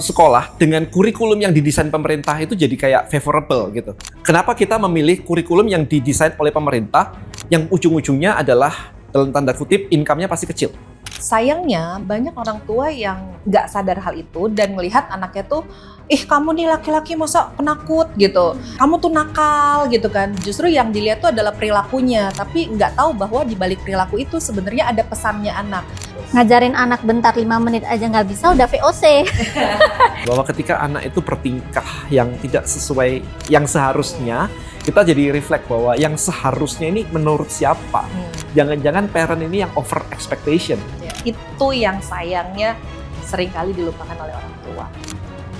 sekolah dengan kurikulum yang didesain pemerintah itu jadi kayak favorable gitu. Kenapa kita memilih kurikulum yang didesain oleh pemerintah yang ujung-ujungnya adalah dalam tanda kutip income-nya pasti kecil? Sayangnya banyak orang tua yang nggak sadar hal itu dan melihat anaknya tuh, kamu nih laki-laki masa penakut gitu, kamu tuh nakal gitu kan. Justru yang dilihat tuh adalah perilakunya, tapi nggak tahu bahwa di balik perilaku itu sebenarnya ada pesannya anak. Ngajarin anak bentar 5 menit aja nggak bisa udah VOC. Bahwa ketika anak itu bertingkah yang tidak sesuai yang seharusnya, kita jadi reflect bahwa yang seharusnya ini menurut siapa? Jangan-jangan parent ini yang over expectation. Itu yang sayangnya seringkali dilupakan oleh orang tua.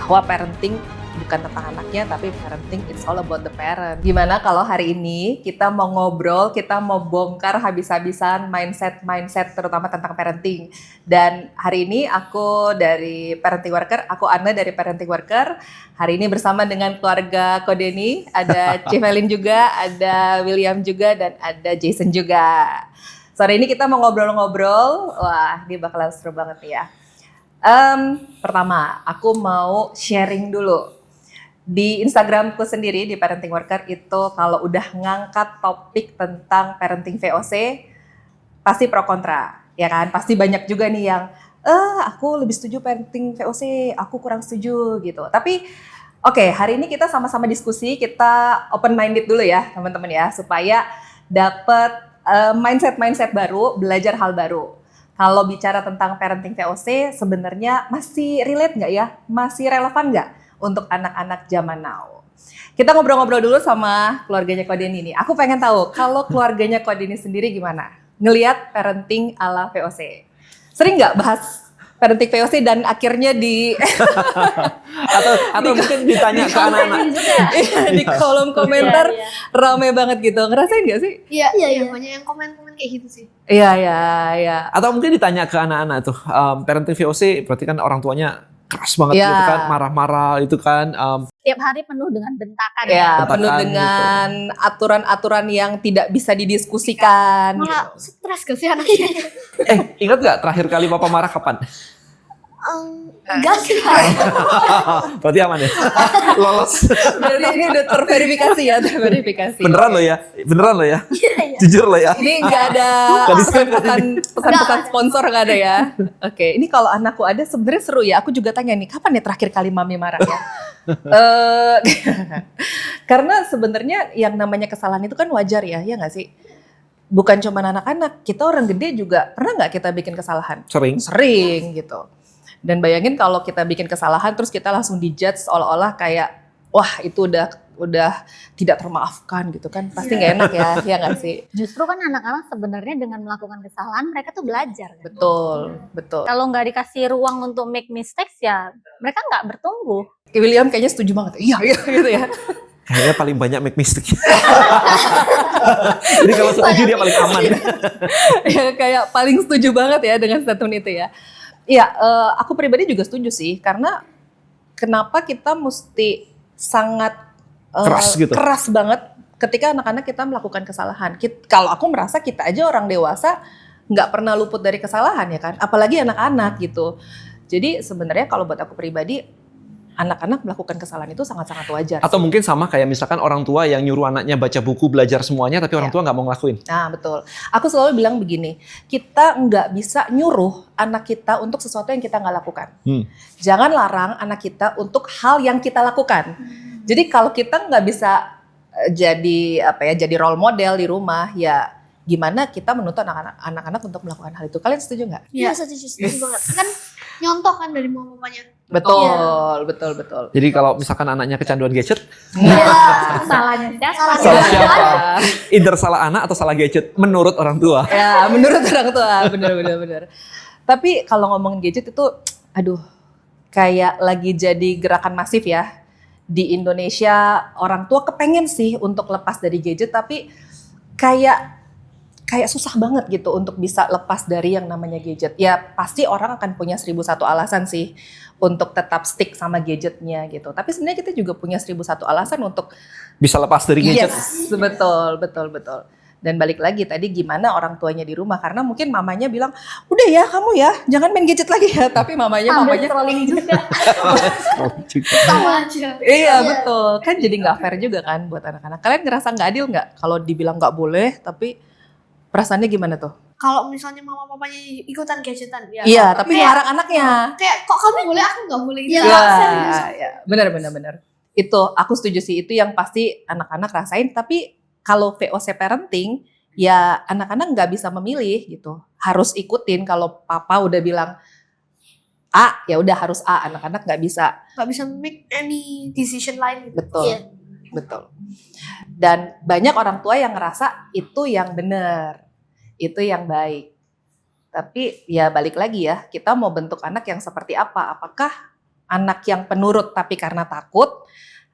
Bahwa parenting bukan tentang anaknya, tapi parenting it's all about the parent. Gimana kalau hari ini kita mau ngobrol, kita mau bongkar habis-habisan mindset terutama tentang parenting. Dan hari ini aku dari Parenting Worker, aku Anna dari Parenting Worker. Hari ini bersama dengan keluarga Kodeni, ada Civelin juga, ada William juga, dan ada Jason juga. Sore ini kita mau ngobrol-ngobrol, wah ini bakalan seru banget nih ya. Pertama, aku mau sharing dulu. Di Instagramku sendiri, di Parenting Worker itu kalau udah ngangkat topik tentang parenting VOC, pasti pro kontra, ya kan? Pasti banyak juga nih yang, aku lebih setuju parenting VOC, aku kurang setuju gitu. Tapi oke, hari ini kita sama-sama diskusi, kita open minded dulu ya teman-teman ya, supaya dapat mindset baru, belajar hal baru. Kalau bicara tentang parenting VOC, sebenarnya masih relate nggak ya? Masih relevan nggak untuk anak-anak zaman now? Kita ngobrol-ngobrol dulu sama keluarganya Kodeni ini. Aku pengen tahu, kalau keluarganya Kodeni sendiri gimana? Ngelihat parenting ala VOC. Sering nggak bahas parenting VOC dan akhirnya atau mungkin ditanya ke anak-anak di kolom komentar rame banget gitu. Ngerasain nggak sih? Iya, banyak yang komen-komen kayak gitu sih. Iya. Atau mungkin ditanya ke anak-anak tuh, parenting VOC berarti kan orang tuanya keras banget gitu kan, marah-marah itu kan. Tiap hari penuh dengan bentakan. Ya, penuh Bentakan dengan aturan-aturan yang tidak bisa didiskusikan. Malah stres gak sih anaknya? Ingat nggak terakhir kali papa marah kapan? Enggak sih. Berarti aman ya? Lolos. Berarti ini udah terverifikasi ya, terverifikasi. Beneran lo ya? Iya. Jujur lo ya? Ini nggak ada pesan-pesan sponsor, nggak ada ya? Oke, ini kalau anakku ada sebenarnya seru ya. Aku juga tanya nih, kapan ya terakhir kali mami marah ya? Karena sebenarnya yang namanya kesalahan itu kan wajar ya nggak sih? Bukan cuma anak-anak, kita orang gede juga pernah nggak kita bikin kesalahan? Sering gitu. Dan bayangin kalau kita bikin kesalahan terus kita langsung dijudge seolah-olah kayak wah itu udah tidak termaafkan gitu kan, pasti nggak enak ya nggak sih? Justru kan anak-anak sebenarnya dengan melakukan kesalahan mereka tuh belajar. Kan? Betul. Kalau nggak dikasih ruang untuk make mistakes ya mereka nggak bertumbuh. William kayaknya setuju banget. Iya gitu ya. Kayaknya paling banyak make mistake. Jadi kalau setuju dia paling aman. Ya kayak paling setuju banget ya dengan statement itu ya. Iya, aku pribadi juga setuju sih, karena kenapa kita mesti sangat keras banget ketika anak-anak kita melakukan kesalahan. Kalau aku merasa kita aja orang dewasa nggak pernah luput dari kesalahan ya kan, apalagi anak-anak gitu. Jadi sebenarnya kalau buat aku pribadi, anak-anak melakukan kesalahan itu sangat-sangat wajar. Atau mungkin sama kayak misalkan orang tua yang nyuruh anaknya baca buku, belajar semuanya, tapi orang tua nggak mau ngelakuin. Nah betul. Aku selalu bilang begini, kita nggak bisa nyuruh anak kita untuk sesuatu yang kita nggak lakukan. Jangan larang anak kita untuk hal yang kita lakukan. Jadi kalau kita nggak bisa jadi role model di rumah, ya gimana kita menuntut anak-anak untuk melakukan hal itu? Kalian setuju nggak? Iya, setuju banget. Kan nyontoh kan dari mama papanya. Betul. Jadi kalau misalkan anaknya kecanduan gadget, Salahnya siapa? salah siapa? Either salah anak atau salah gadget menurut orang tua. Ya, menurut orang tua, benar. Tapi kalau ngomongin gadget itu, kayak lagi jadi gerakan masif ya. Di Indonesia orang tua kepengen sih untuk lepas dari gadget, tapi kayak susah banget gitu untuk bisa lepas dari yang namanya gadget. Ya pasti orang akan punya 1001 alasan sih untuk tetap stick sama gadgetnya gitu. Tapi sebenarnya kita juga punya 1001 alasan untuk Bisa lepas dari gadget. Yes, betul. Dan balik lagi tadi gimana orang tuanya di rumah, karena mungkin mamanya bilang udah ya kamu ya jangan main gadget lagi ya, tapi mamanya scrolling juga. Sama aja. iya betul kan, jadi nggak fair juga kan buat anak-anak. Kalian ngerasa nggak adil nggak kalau dibilang nggak boleh tapi perasaannya gimana tuh? Kalau misalnya mama papanya ikutan gadgetan ya. Iya tapi kayak- larang anaknya. Kayak kok kamu boleh aku nggak boleh gitu. Iya, Serius. ya, benar. Itu aku setuju sih, itu yang pasti anak-anak rasain. Tapi kalau VOC parenting, ya anak-anak nggak bisa memilih gitu. Harus ikutin, kalau papa udah bilang A, ya udah harus A. Anak-anak nggak bisa. Nggak bisa make any decision lain gitu. Betul, Iya. betul. Dan banyak orang tua yang ngerasa itu yang benar, itu yang baik. Tapi ya balik lagi ya, kita mau bentuk anak yang seperti apa? Apakah anak yang penurut tapi karena takut,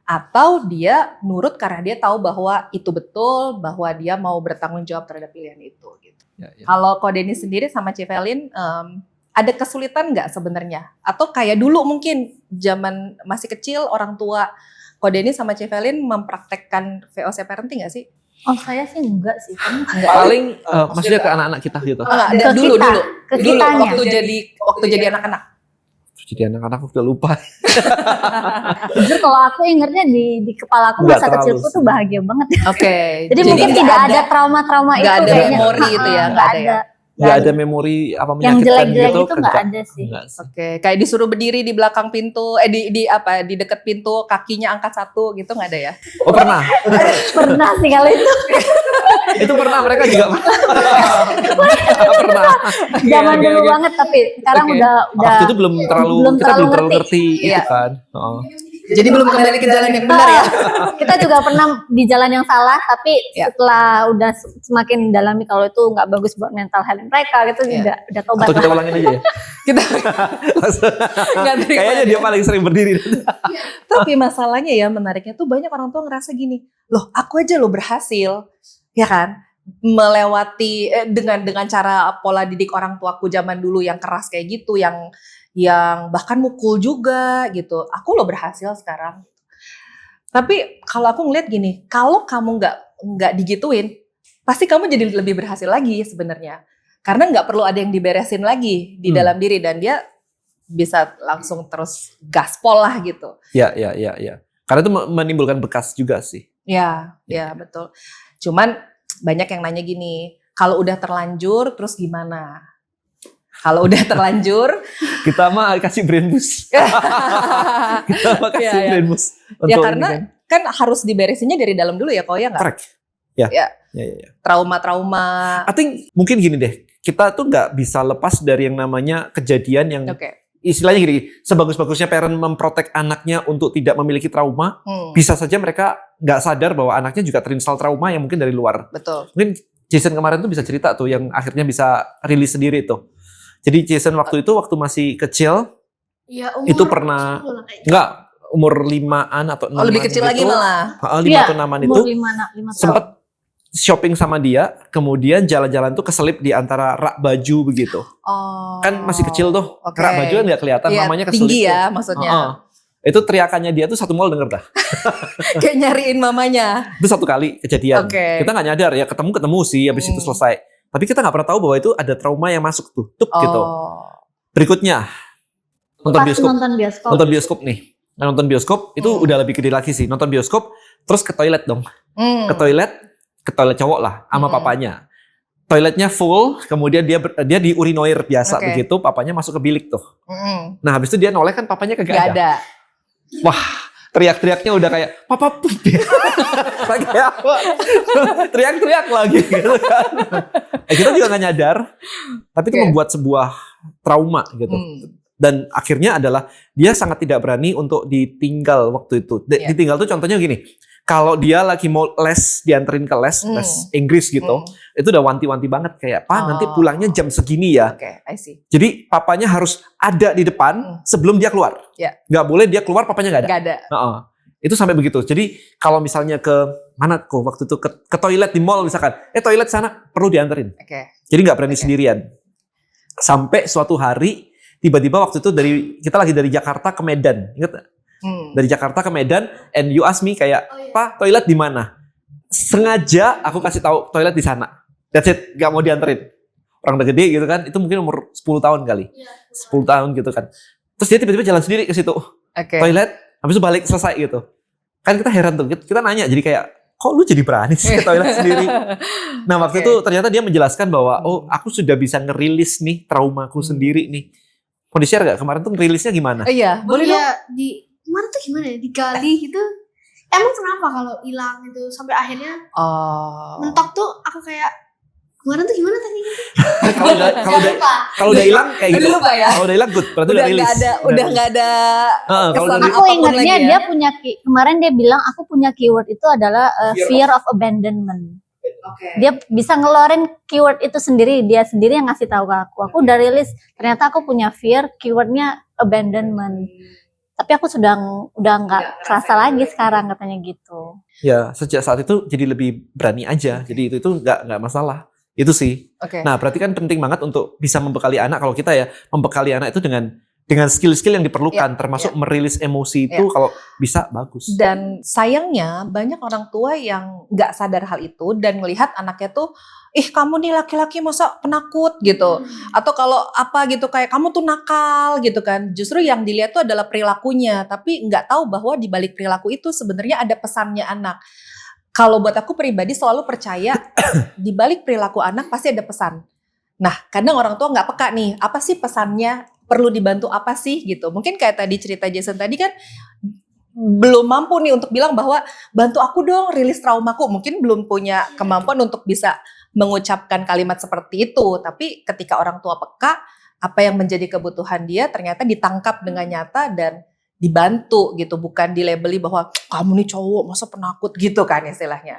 atau dia nurut karena dia tahu bahwa itu betul, bahwa dia mau bertanggung jawab terhadap pilihan itu gitu. Ya, ya. Kalau Ko Denny sendiri sama Civelin, ada kesulitan nggak sebenarnya? Atau kayak dulu mungkin zaman masih kecil orang tua Ko Denny sama Civelin mempraktekkan VOC parenting nggak sih? Oh saya sih enggak sih. Kamu enggak. Paling maksudnya ke anak-anak kita gitu. Enggak, Ke dulu kita, dulu ke dulu kitanya. waktu jadi anak-anak. Jadi anak-anak udah lupa. Jujur kalau aku ingetnya di kepala aku Nggak masa terlalu kecilku tuh sih. bahagia banget. Oke. Jadi mungkin nggak tidak ada trauma-trauma itu nggak ada kayaknya. memori itu ya, nggak ada ya? Nggak ada memori apa Yang menyakitkan jelek-jelek gitu. itu nggak ada sih. Nggak sih. Oke, kayak disuruh berdiri di belakang pintu, di dekat pintu, kakinya angkat satu gitu nggak ada ya? Oh pernah. Pernah sih kalau itu. Itu pernah mereka juga pernah. Zaman oke, dulu oke. banget tapi sekarang Oke. udah Waktu itu belum terlalu belum kita belum terlalu ngerti. ngerti Iya. itu kan. Oh. Jadi belum kembali ke jalan yang benar ya? Kita juga pernah di jalan yang salah, tapi Ya. setelah udah semakin dalami kalau itu nggak bagus buat mental health mereka gitu, Ya. udah tobat Atau kita lah. ulangin aja ya. Kita nggak terima. Kayaknya dia paling sering berdiri. Tapi masalahnya ya menariknya tuh banyak orang tua ngerasa gini, loh aku aja lo berhasil, ya kan? Melewati dengan cara pola didik orang tuaku zaman dulu yang keras kayak gitu, yang bahkan mukul juga gitu. Aku lo berhasil sekarang. Tapi kalau aku ngeliat gini, kalau kamu nggak digituin, pasti kamu jadi lebih berhasil lagi sebenarnya. Karena nggak perlu ada yang diberesin lagi di dalam diri, dan dia bisa langsung terus gaspol lah gitu. Ya. Karena itu menimbulkan bekas juga sih. Ya betul. Cuman banyak yang nanya gini, kalau udah terlanjur terus gimana? Kalau udah terlanjur, Kita mah kasih brain boost. Kita mah kasih Iya, iya. brain boost. ya untuk karena ini kan harus diberesinnya dari dalam dulu ya, kok ya kan. nggak? Correct. Ya. Ya. Ya. Trauma-trauma. I think mungkin gini deh. Kita tuh nggak bisa lepas dari yang namanya kejadian yang Oke. istilahnya gini. Sebagus-bagusnya parent memprotek anaknya untuk tidak memiliki trauma, bisa saja mereka nggak sadar bahwa anaknya juga terinstall trauma yang mungkin dari luar. Betul. Mungkin Jason kemarin tuh bisa cerita tuh yang akhirnya bisa rilis sendiri tuh. Jadi Jason waktu itu waktu masih kecil Ya, umur itu pernah 10 lah kayaknya. nggak umur 5-an atau 6-an Oh, lebih kecil lagi gitu. malah. 5 Iya, atau 6-an Umur itu 5 tahun. sempat shopping sama dia, kemudian jalan-jalan tuh keselip di antara rak baju begitu. Oh. Kan masih kecil tuh, Oke. rak baju kan nggak kelihatan, Iya, mamanya keselip tinggi tuh. ya maksudnya. Heeh. Itu teriakannya dia tuh satu mall denger dah. Kayak nyariin mamanya. Itu satu kali kejadian. Oke. Kita nggak nyadar ya, ketemu sih, habis itu selesai. Tapi kita nggak pernah tahu bahwa itu ada trauma yang masuk tuh, gitu. Berikutnya nonton Pas bioskop. nonton bioskop. Nonton bioskop nih. Nah, nonton bioskop itu udah lebih gede lagi sih. Nonton bioskop terus ke toilet dong. Ke toilet cowok lah sama papanya. Toiletnya full, kemudian dia di urinoir biasa Oke. begitu, papanya masuk ke bilik tuh. Nah, habis itu dia noleh kan papanya kagak Gak ada. Wah, teriak-teriaknya udah kayak papa pup ya. Kayak apa? Teriak-teriak lagi gitu kan. Kita juga nggak nyadar, tapi itu Oke. membuat sebuah trauma gitu. Dan akhirnya adalah dia sangat tidak berani untuk ditinggal waktu itu. Iya. Ditinggal tuh contohnya gini. Kalau dia lagi mau les, dianterin ke les Inggris gitu, itu udah wanti-wanti banget kayak, "Pak, nanti pulangnya jam segini ya." Oke, I see. Jadi papanya harus ada di depan sebelum dia keluar. Iya. Nggak boleh dia keluar papanya nggak ada. Gak ada. Heeh. Itu sampai begitu. Jadi kalau misalnya ke mana kok waktu itu ke toilet di mall misalkan, toilet sana perlu dianterin. Oke. Jadi nggak berani Oke. sendirian. Sampai suatu hari tiba-tiba waktu itu kita lagi dari Jakarta ke Medan, ingat nggak? Dari Jakarta ke Medan, and you ask me kayak, "Pak, toilet di mana?" sengaja aku kasih tahu toilet di sana. That's it, gak mau dianterin. Orang udah gede gitu kan, itu mungkin umur 10 tahun kali. 10 tahun gitu kan. Terus dia tiba-tiba jalan sendiri ke situ. Toilet, habis itu balik selesai gitu. Kan kita heran tuh, kita nanya jadi kayak, kok lu jadi berani sih ke toilet sendiri? Nah waktu itu ternyata dia menjelaskan bahwa, oh aku sudah bisa ngerilis nih traumaku sendiri nih. Mau di-share gak kemarin tuh ngerilisnya gimana? Iya, boleh dong. Kemarin tuh gimana ya? Digali gitu. Emang kenapa kalau hilang itu sampai akhirnya mentok tuh aku kayak kemarin tuh gimana tadi? Kalau udah hilang kayak gitu. Lupa ya. Kalau udah hilang good, berarti udah rilis. Udah nggak ada. Aku ingatnya dia punya kemarin dia bilang aku punya keyword itu adalah fear of abandonment. Dia bisa ngeluarin keyword itu sendiri, dia sendiri yang ngasih tahu ke aku. Aku udah rilis, ternyata aku punya fear, keywordnya abandonment. Tapi aku udah nggak kerasa lagi sekarang katanya gitu. Ya sejak saat itu jadi lebih berani aja. Jadi itu nggak masalah. Itu sih. Nah berarti kan penting banget untuk bisa membekali anak. Kalau kita ya membekali anak itu dengan skill-skill yang diperlukan, termasuk merilis emosi itu kalau bisa bagus. Dan sayangnya banyak orang tua yang nggak sadar hal itu dan melihat anaknya tuh, kamu nih laki-laki masa penakut gitu, atau kalau apa gitu kayak kamu tuh nakal gitu kan. Justru yang dilihat tuh adalah perilakunya, tapi nggak tahu bahwa di balik perilaku itu sebenarnya ada pesannya anak. Kalau buat aku pribadi selalu percaya di balik perilaku anak pasti ada pesan. Nah, kadang orang tua nggak peka nih, apa sih pesannya? Perlu dibantu apa sih gitu. Mungkin kayak tadi cerita Jason tadi kan belum mampu nih untuk bilang bahwa bantu aku dong rilis traumaku. Mungkin belum punya kemampuan untuk bisa mengucapkan kalimat seperti itu. Tapi ketika orang tua peka, apa yang menjadi kebutuhan dia ternyata ditangkap dengan nyata dan dibantu gitu. Bukan dilabeli bahwa kamu nih cowok masa penakut gitu kan istilahnya.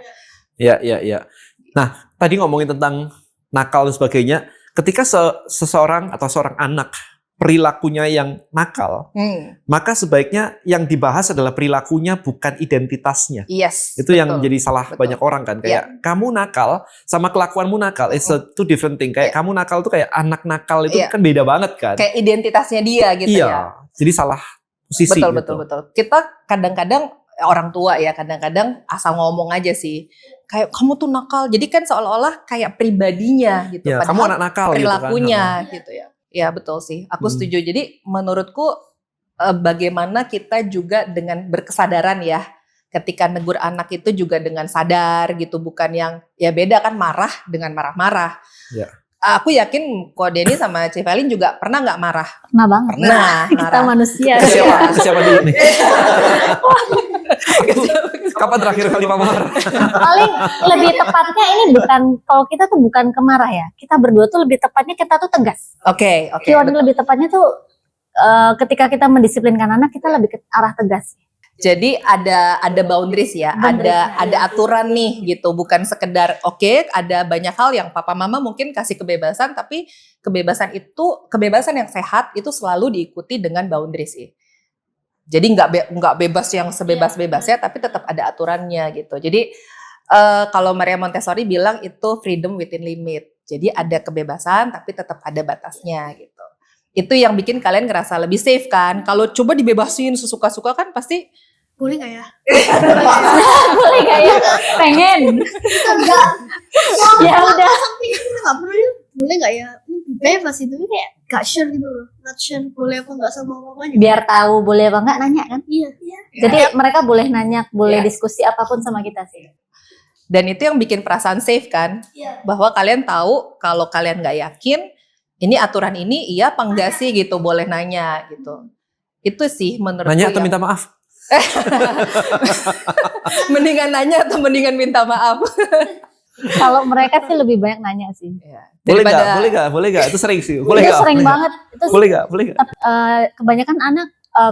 Iya. Nah tadi ngomongin tentang nakal dan sebagainya. Ketika seseorang atau seorang anak perilakunya yang nakal, maka sebaiknya yang dibahas adalah perilakunya bukan identitasnya. Yes, itu betul, yang jadi salah banyak orang kan. Kayak kamu nakal sama kelakuanmu nakal, it's a two different thing. Kayak kamu nakal tuh kayak anak nakal itu kan beda banget kan. Kayak identitasnya dia gitu ya. Jadi salah posisi. Betul. Kita kadang-kadang orang tua ya kadang-kadang asal ngomong aja sih. Kayak kamu tuh nakal. Jadi kan seolah-olah kayak pribadinya gitu. Ya, kamu anak nakal perilakunya gitu ya. Ya betul sih, aku setuju. Jadi menurutku bagaimana kita juga dengan berkesadaran ya, ketika negur anak itu juga dengan sadar gitu, bukan yang ya beda kan marah dengan marah-marah. Ya. Aku yakin kok Denny sama Civelin juga pernah nggak marah? Pernah banget. Pernah. Kita manusia. Siapa dulu nih? Kapan terakhir kali marah? Paling lebih tepatnya ini bukan, kalau kita tuh bukan kemarah ya. Kita berdua tuh lebih tepatnya kita tuh tegas. Oke. Keyword lebih tepatnya tuh ketika kita mendisiplinkan anak kita lebih ke arah tegas. Jadi ada boundaries ya, ada aturan nih gitu, bukan sekedar ada banyak hal yang papa mama mungkin kasih kebebasan, tapi kebebasan yang sehat itu selalu diikuti dengan boundaries sih. Jadi nggak bebas yang sebebas-bebasnya, tapi tetap ada aturannya gitu. Jadi kalau Maria Montessori bilang itu freedom within limit. Jadi ada kebebasan tapi tetap ada batasnya gitu. Itu yang bikin kalian ngerasa lebih safe kan. Kalau coba dibebasin sesuka-suka kan pasti boleh nggak ya? Boleh nggak ya? Pengen. Enggak. Ya udah. Nggak perlu. Boleh nggak ya? Bebas itu kayak gak sure gitu loh. Not sure boleh apa nggak sama mamanya. Biar tahu boleh apa nggak nanya kan? Iya. Jadi mereka boleh nanya, boleh diskusi apapun sama kita sih. Dan itu yang bikin perasaan safe kan? Bahwa kalian tahu kalau kalian nggak yakin, ini aturan ini iya apa enggak sih gitu, boleh nanya gitu. Itu sih menurutku. Nanya atau minta maaf? Mendingan nanya atau mendingan minta maaf? Kalau mereka sih lebih banyak nanya sih. Boleh gak? Itu sering sih. Itu sering banget. Boleh gak? Kebanyakan anak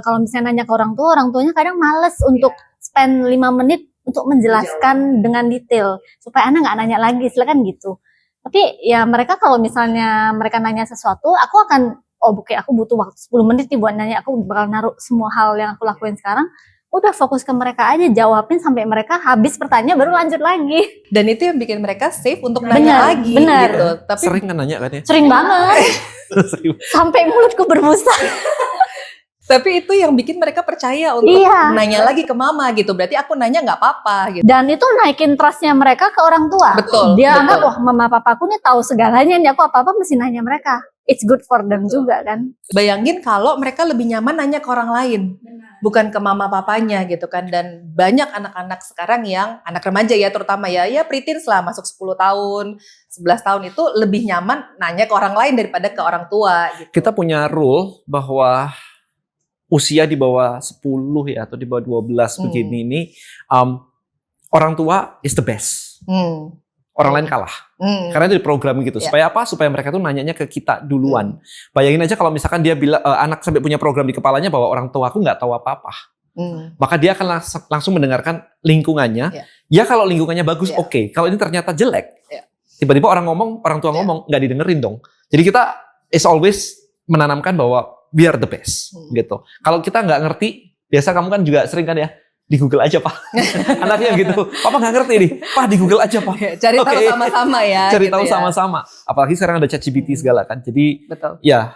kalau misalnya nanya ke orang tuanya kadang males untuk spend 5 menit untuk menjelaskan dengan detail supaya anak nggak nanya lagi, silakan gitu. Tapi ya mereka kalau misalnya mereka nanya sesuatu, aku akan aku butuh waktu 10 menit nih buat nanya, aku bakal naruh semua hal yang aku lakuin sekarang, udah fokus ke mereka aja, jawabin sampai mereka habis pertanyaan baru lanjut lagi. Dan itu yang bikin mereka safe untuk nanya lagi gitu. Tapi sering kan nanya kan ya? Sering banget. Sampai mulutku berbusa. Tapi itu yang bikin mereka percaya untuk Iya. nanya lagi ke mama gitu. Berarti aku nanya nggak apa-apa gitu. Dan itu naikin trustnya mereka ke orang tua. Betul, Dia betul. anggap, wah mama papaku nih tahu segalanya nih, aku apa-apa mesti nanya mereka. It's good for them juga kan. Bayangin kalau mereka lebih nyaman nanya ke orang lain, bukan ke mama papanya gitu kan. Dan banyak anak-anak sekarang yang, anak remaja ya terutama ya preteens lah, masuk 10 tahun, 11 tahun itu lebih nyaman nanya ke orang lain daripada ke orang tua gitu. Kita punya rule bahwa usia di bawah 10 ya atau di bawah 12 begini ini orang tua is the best. Orang lain kalah. Karena itu diprogram gitu. Supaya apa? Supaya mereka tuh nanyanya ke kita duluan. Bayangin aja kalau misalkan dia bilang anak sampai punya program di kepalanya bahwa orang tua aku nggak tahu apa-apa. Maka dia akan langsung mendengarkan lingkungannya. Ya kalau lingkungannya bagus, oke. Kalau ini ternyata jelek, tiba-tiba orang tua ngomong, nggak didengerin dong. Jadi kita is always menanamkan bahwa we are the best gitu. Kalau kita nggak ngerti, biasa kamu kan juga sering kan ya, di Google aja Pak. Anaknya gitu, Papa nggak ngerti nih, Pak di Google aja Pak. Cari tahu sama-sama ya. Cari gitu tahu ya. sama-sama. Apalagi sekarang ada ChatGPT segala kan. Jadi Betul. ya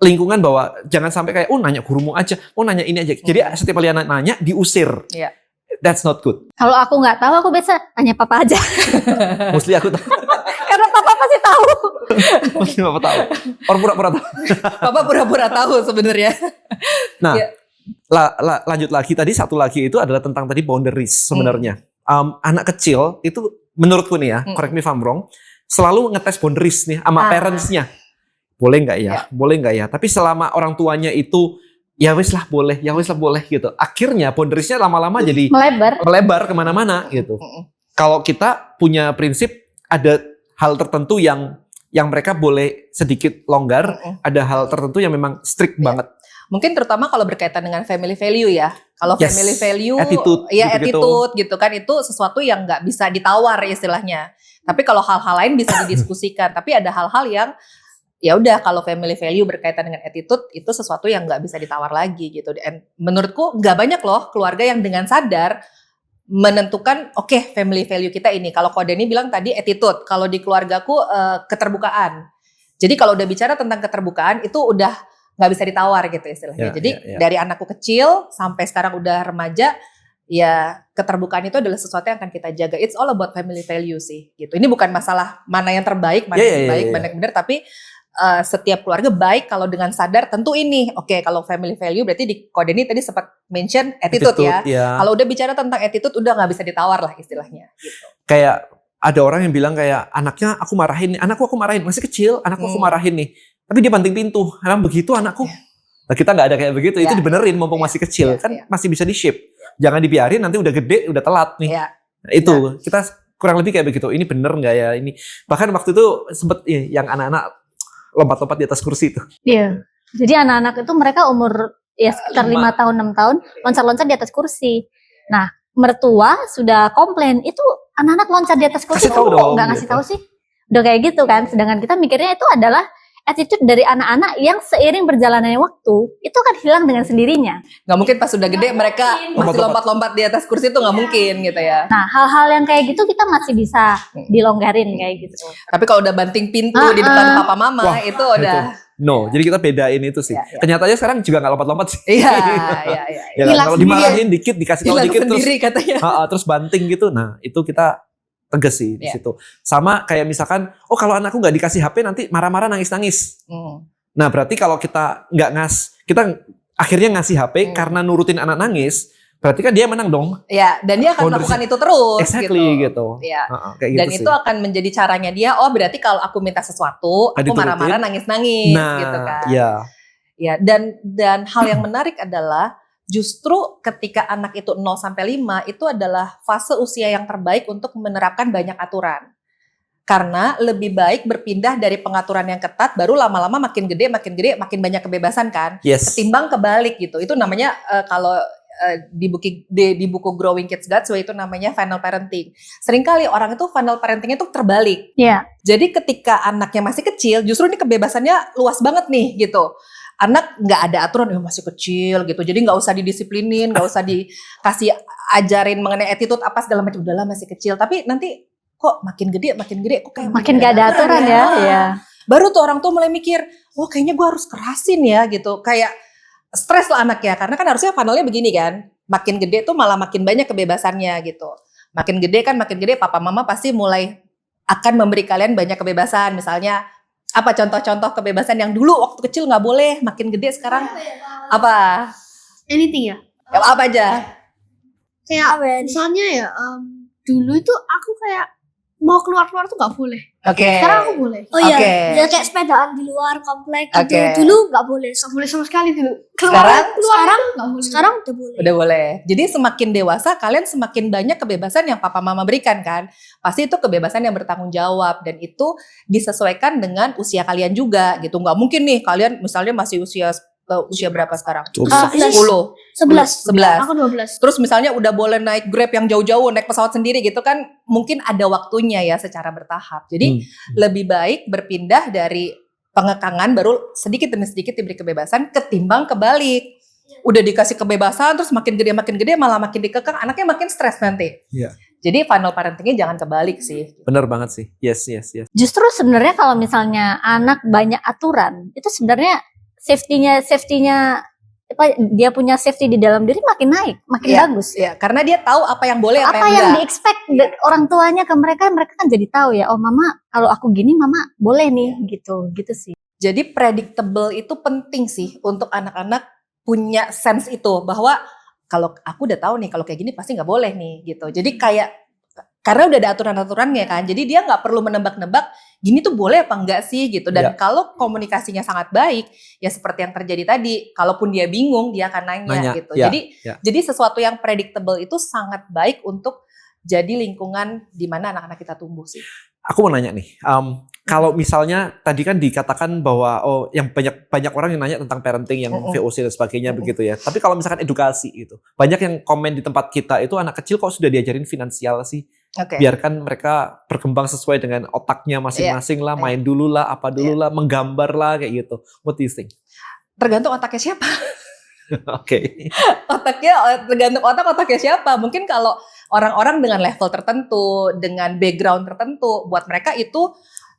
lingkungan bahwa jangan sampai kayak nanya gurumu aja, nanya ini aja. Jadi setiap kali anak nanya diusir. Iya. That's not good. Kalau aku nggak tahu, aku biasa tanya papa aja. Mostly aku tahu. Karena papa pasti tahu. Mostly Papa tahu. Orang pura-pura tahu. Papa pura-pura tahu sebenarnya. Nah, Ya. lanjut lagi tadi satu lagi itu adalah tentang tadi boundaries sebenarnya. Anak kecil itu menurutku nih ya, correct me if I'm wrong, selalu ngetes boundaries nih sama parents-nya. Boleh nggak ya? Boleh nggak ya? Tapi selama orang tuanya itu ya wis lah boleh gitu. Akhirnya boundariesnya lama-lama jadi melebar kemana-mana gitu. Kalau kita punya prinsip ada hal tertentu yang mereka boleh sedikit longgar, ada hal tertentu yang memang strict banget. Mungkin terutama kalau berkaitan dengan family value ya. Kalau family value, attitude, ya gitu-gitu. attitude gitu kan, itu sesuatu yang nggak bisa ditawar istilahnya. Tapi kalau hal-hal lain bisa didiskusikan. Tapi ada hal-hal yang ya udah, kalau family value berkaitan dengan attitude itu sesuatu yang nggak bisa ditawar lagi gitu. Dan menurutku nggak banyak loh keluarga yang dengan sadar menentukan oke, family value kita ini. Kalau Ko Denny bilang tadi attitude, kalau di keluargaku keterbukaan. Jadi kalau udah bicara tentang keterbukaan itu udah nggak bisa ditawar gitu istilahnya. Jadi dari anakku kecil sampai sekarang udah remaja, ya keterbukaan itu adalah sesuatu yang akan kita jaga. It's all about family value sih gitu. Ini bukan masalah mana yang terbaik, mana yang baik, mana yang benar, tapi setiap keluarga baik kalau dengan sadar tentu ini. Oke, kalau family value berarti di Ko Denny tadi sempat mention attitude ya. Kalau udah bicara tentang attitude udah nggak bisa ditawar lah istilahnya gitu. Kayak ada orang yang bilang kayak anaknya aku marahin nih, anakku aku marahin, masih kecil, anakku aku marahin nih. Tapi dia banting pintu, karena begitu anakku. Nah kita nggak ada kayak begitu, itu dibenerin mumpung masih kecil, kan masih bisa di-shape. Jangan dibiarin nanti udah gede, udah telat nih. Nah, itu kita kurang lebih kayak begitu. Ini bener nggak ya ini? Bahkan waktu itu sempet yang anak-anak lompat-lompat di atas kursi itu. Iya. Jadi anak-anak itu mereka umur ya sekitar 5 tahun, 6 tahun, loncat-loncat di atas kursi. Nah, mertua sudah komplain, itu anak-anak loncat di atas kursi, Kasih tahu dong, nggak ngasih tahu sih? Udah kayak gitu kan. Sedangkan kita mikirnya itu adalah attitude dari anak-anak yang seiring berjalannya waktu itu kan hilang dengan sendirinya. Nggak mungkin pas sudah gede mereka masih lompat-lompat di atas kursi itu nggak mungkin gitu ya. Nah, hal-hal yang kayak gitu kita masih bisa dilonggarin kayak gitu. Tapi kalau udah banting pintu di depan papa mama, itu udah no. Jadi kita bedain itu sih. Kenyataannya sekarang juga nggak lompat-lompat sih. Iya. Ya kan? Kalau dimarahin dikit, dikasih tahu dikit terus katanya. Terus banting gitu. Nah, itu kita tegas sih di situ. Sama kayak misalkan, kalau anakku nggak dikasih HP nanti marah-marah nangis-nangis. Nah, berarti kalau kita nggak kita akhirnya ngasih HP karena nurutin anak nangis, berarti kan dia menang dong. Ya, dan dia akan melakukan itu terus. Exactly gitu. Ya. Kayak dan gitu itu sih. akan menjadi caranya dia. Oh, berarti kalau aku minta sesuatu, aku marah-marah, nangis-nangis, gitu kan. Ya, dan hal yang menarik adalah justru ketika anak itu 0-5 itu adalah fase usia yang terbaik untuk menerapkan banyak aturan. Karena lebih baik berpindah dari pengaturan yang ketat, baru lama-lama makin gede, makin banyak kebebasan kan. Ketimbang kebalik gitu. Itu namanya kalau di buku Growing Kids God's Way itu namanya final parenting. Seringkali orang itu final parenting itu terbalik. Jadi ketika anaknya masih kecil, justru ini kebebasannya luas banget nih gitu. Anak nggak ada aturan, masih kecil gitu, jadi nggak usah didisiplinin, nggak usah dikasih ajarin mengenai attitude apa segala macam, udahlah masih kecil. Tapi nanti kok makin gede kok kayak makin nggak ada aturan ya. Baru tuh orang tua mulai mikir, kayaknya gue harus kerasin ya gitu, kayak stres lah anaknya, karena kan harusnya funnelnya begini kan, makin gede tuh malah makin banyak kebebasannya gitu. Makin gede papa mama pasti mulai akan memberi kalian banyak kebebasan. Misalnya apa contoh-contoh kebebasan yang dulu waktu kecil nggak boleh, makin gede sekarang apa? Anything ya. Apa aja? Kayak misalnya ya dulu itu aku kayak mau keluar-keluar tuh nggak boleh. Oke. Sekarang aku boleh. Oh iya, Oke. ya kayak sepedaan di luar komplek gitu. Oke. Dulu nggak boleh. Nggak boleh sama sekali dulu. Sekarang? Sekarang nggak boleh. Sekarang udah boleh. Udah boleh. Jadi semakin dewasa kalian semakin banyak kebebasan yang papa mama berikan kan. Pasti itu kebebasan yang bertanggung jawab dan itu disesuaikan dengan usia kalian juga gitu. Nggak mungkin nih kalian misalnya masih usia berapa sekarang? 10. 11. Aku 12. Terus misalnya udah boleh naik Grab yang jauh-jauh, naik pesawat sendiri gitu kan, mungkin ada waktunya ya secara bertahap. Jadi lebih baik berpindah dari pengekangan baru sedikit demi sedikit diberi kebebasan ketimbang kebalik. Udah dikasih kebebasan terus makin gede malah makin dikekang, anaknya makin stres nanti. Iya. Jadi final parentingnya jangan kebalik sih. Bener banget sih. Yes. Justru sebenarnya kalau misalnya anak banyak aturan, itu sebenarnya safety-nya apa, dia punya safety di dalam diri makin naik, makin Iya, bagus. Iya, karena dia tahu apa yang boleh, apa Apa yang yang enggak. di-expect orang tuanya ke mereka kan jadi tahu ya, oh mama kalau aku gini mama boleh nih gitu sih. Jadi predictable itu penting sih untuk anak-anak punya sense itu bahwa kalau aku udah tahu nih kalau kayak gini pasti nggak boleh nih gitu. Jadi kayak karena udah ada aturan-aturannya kan, jadi dia nggak perlu menebak-nebak gini tuh boleh apa enggak sih gitu. Dan kalau komunikasinya sangat baik, ya seperti yang terjadi tadi, kalaupun dia bingung dia akan nanya gitu. Ya, Jadi sesuatu yang predictable itu sangat baik untuk jadi lingkungan di mana anak-anak kita tumbuh sih. Aku mau nanya nih, kalau misalnya tadi kan dikatakan bahwa yang banyak orang yang nanya tentang parenting yang VOC dan sebagainya begitu ya. Tapi kalau misalkan edukasi itu, banyak yang komen di tempat kita itu anak kecil kok sudah diajarin finansial sih. Okay. Biarkan mereka berkembang sesuai dengan otaknya masing-masing lah, main dulu lah, apa dulu lah, menggambar lah kayak gitu. What do you think? Tergantung otaknya siapa. Oke. Tergantung otaknya siapa. Mungkin kalau orang-orang dengan level tertentu, dengan background tertentu, buat mereka itu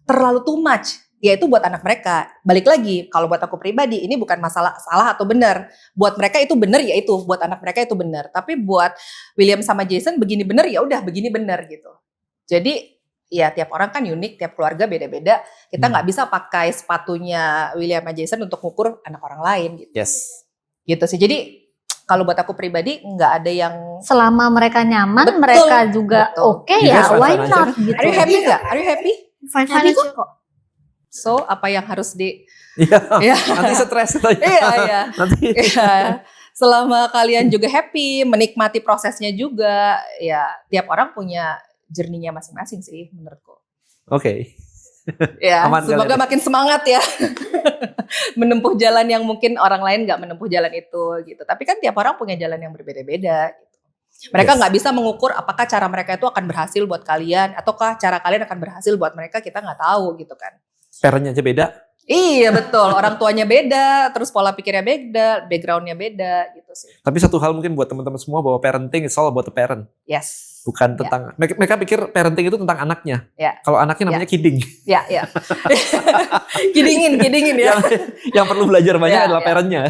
terlalu too much. Ya itu buat anak mereka. Balik lagi, kalau buat aku pribadi, ini bukan masalah salah atau benar. Buat mereka itu benar, ya itu. Buat anak mereka itu benar. Tapi buat William sama Jason, begini benar, ya udah begini benar gitu. Jadi ya tiap orang kan unik, tiap keluarga beda-beda. Kita nggak bisa pakai sepatunya William sama Jason untuk mengukur anak orang lain gitu. Yes. Gitu sih. Jadi kalau buat aku pribadi nggak ada yang Selama mereka nyaman, Betul, mereka juga betul. oke Juga ya, fine-fine why aja. not gitu. Are you happy nggak? Are you happy? Fine Happy aja kok. So apa yang harus Iya. Ya. Nanti stres itu. Iya. Nanti. Ya, selama kalian juga happy, menikmati prosesnya juga, ya tiap orang punya journey-nya masing-masing sih menurutku. Oke. Ya, Aman semoga kalian. makin semangat ya menempuh jalan yang mungkin orang lain nggak menempuh jalan itu gitu. Tapi kan tiap orang punya jalan yang berbeda-beda. Gitu. Mereka nggak bisa mengukur apakah cara mereka itu akan berhasil buat kalian, ataukah cara kalian akan berhasil buat mereka, kita nggak tahu gitu kan. Parentnya aja beda. Iya betul, orang tuanya beda, terus pola pikirnya beda, backgroundnya beda gitu sih. Tapi satu hal mungkin buat teman-teman semua bahwa parenting is all about the parent. Yes. Bukan tentang, mereka pikir parenting itu tentang anaknya. Ya. Kalau anaknya namanya kidding. Ya. Kidingin ya. yang perlu belajar banyak Ya, adalah ya. parentnya.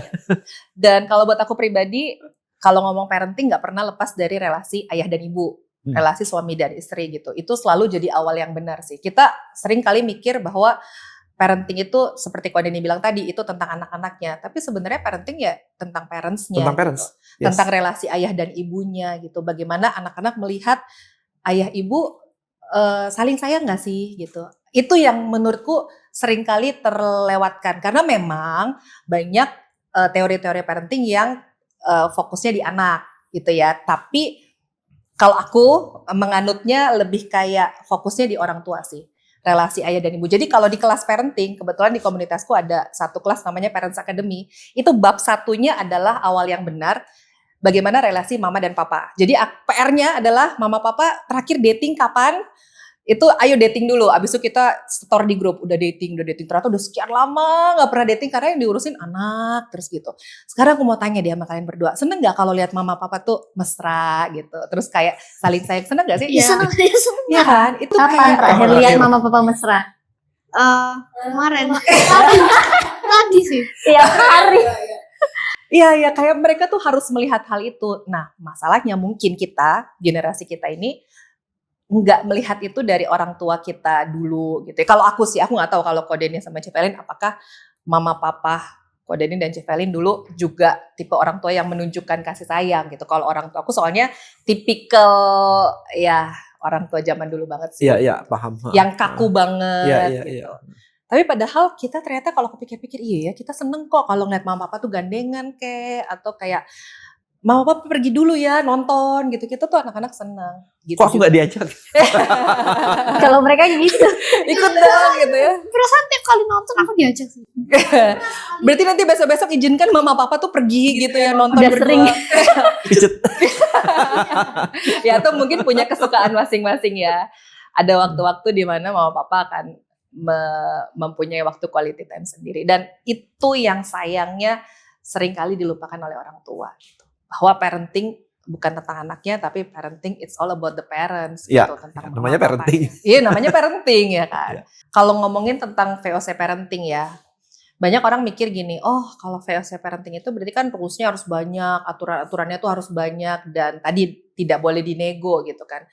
Dan kalau buat aku pribadi, kalau ngomong parenting nggak pernah lepas dari relasi ayah dan ibu. Relasi suami dan istri gitu. Itu selalu jadi awal yang benar sih. Kita sering kali mikir bahwa parenting itu seperti Ko Denny bilang tadi, itu tentang anak-anaknya. Tapi sebenarnya parenting ya tentang parentsnya. Tentang gitu. parents. Yes. Tentang relasi ayah dan ibunya gitu. Bagaimana anak-anak melihat ayah ibu saling sayang gak sih gitu. Itu yang menurutku seringkali terlewatkan. Karena memang banyak teori-teori parenting yang fokusnya di anak gitu ya. Tapi kalau aku menganutnya lebih kayak fokusnya di orang tua sih. Relasi ayah dan ibu. Jadi kalau di kelas parenting, kebetulan di komunitasku ada satu kelas namanya Parents Academy. Itu bab satunya adalah awal yang benar. Bagaimana relasi mama dan papa. Jadi PR-nya adalah mama papa terakhir dating kapan? Itu ayo dating dulu. Abis itu kita store di grup. Udah dating. Ternyata udah sekian lama gak pernah dating karena yang diurusin anak. Terus gitu. Sekarang aku mau tanya deh sama kalian berdua. Seneng gak kalau lihat mama papa tuh mesra gitu? Terus kayak saling sayang. Seneng gak sih? Iya, seneng. Iya kan? Itu Kapan kayak terakhir lihat mama papa mesra? Kemarin. Tadi sih. Tiap hari. Iya, kayak mereka tuh harus melihat hal itu. Nah, masalahnya mungkin kita, generasi kita ini nggak melihat itu dari orang tua kita dulu gitu. Kalau aku sih, aku nggak tahu kalau Kodeni sama Cevelin apakah mama papa Kodeni dan Cevelin dulu juga tipe orang tua yang menunjukkan kasih sayang gitu. Kalau orang tua aku soalnya tipikal ya orang tua zaman dulu banget sih. Iya, paham. Yang kaku banget Iya. gitu. Tapi padahal kita ternyata kalau kepikir-pikir iya ya kita seneng kok kalau ngeliat mama papa tuh gandengan atau kayak mama papa pergi dulu ya nonton gitu. Kita tuh anak-anak seneng. Gitu Kok aku nggak diajak? Kalau mereka gitu. Ikut dong gitu ya. Perasaan tiap kali nonton aku diajak sih. Berarti nanti besok-besok izinkan mama papa tuh pergi gitu ya nonton Udah berdua. sering. Pijet. Ya atau mungkin punya kesukaan masing-masing ya. Ada waktu-waktu di mana mama papa akan mempunyai waktu quality time sendiri. Dan itu yang sayangnya seringkali dilupakan oleh orang tua. Gitu. Bahwa parenting bukan tentang anaknya, tapi parenting it's all about the parents. Ya, gitu, tentang namanya mama, parenting. Iya, namanya parenting ya kan. Ya. Kalau ngomongin tentang VOC parenting ya, banyak orang mikir gini, oh kalau VOC parenting itu berarti kan rules-nya harus banyak, aturan-aturannya tuh harus banyak, dan tadi tidak boleh dinego gitu kan.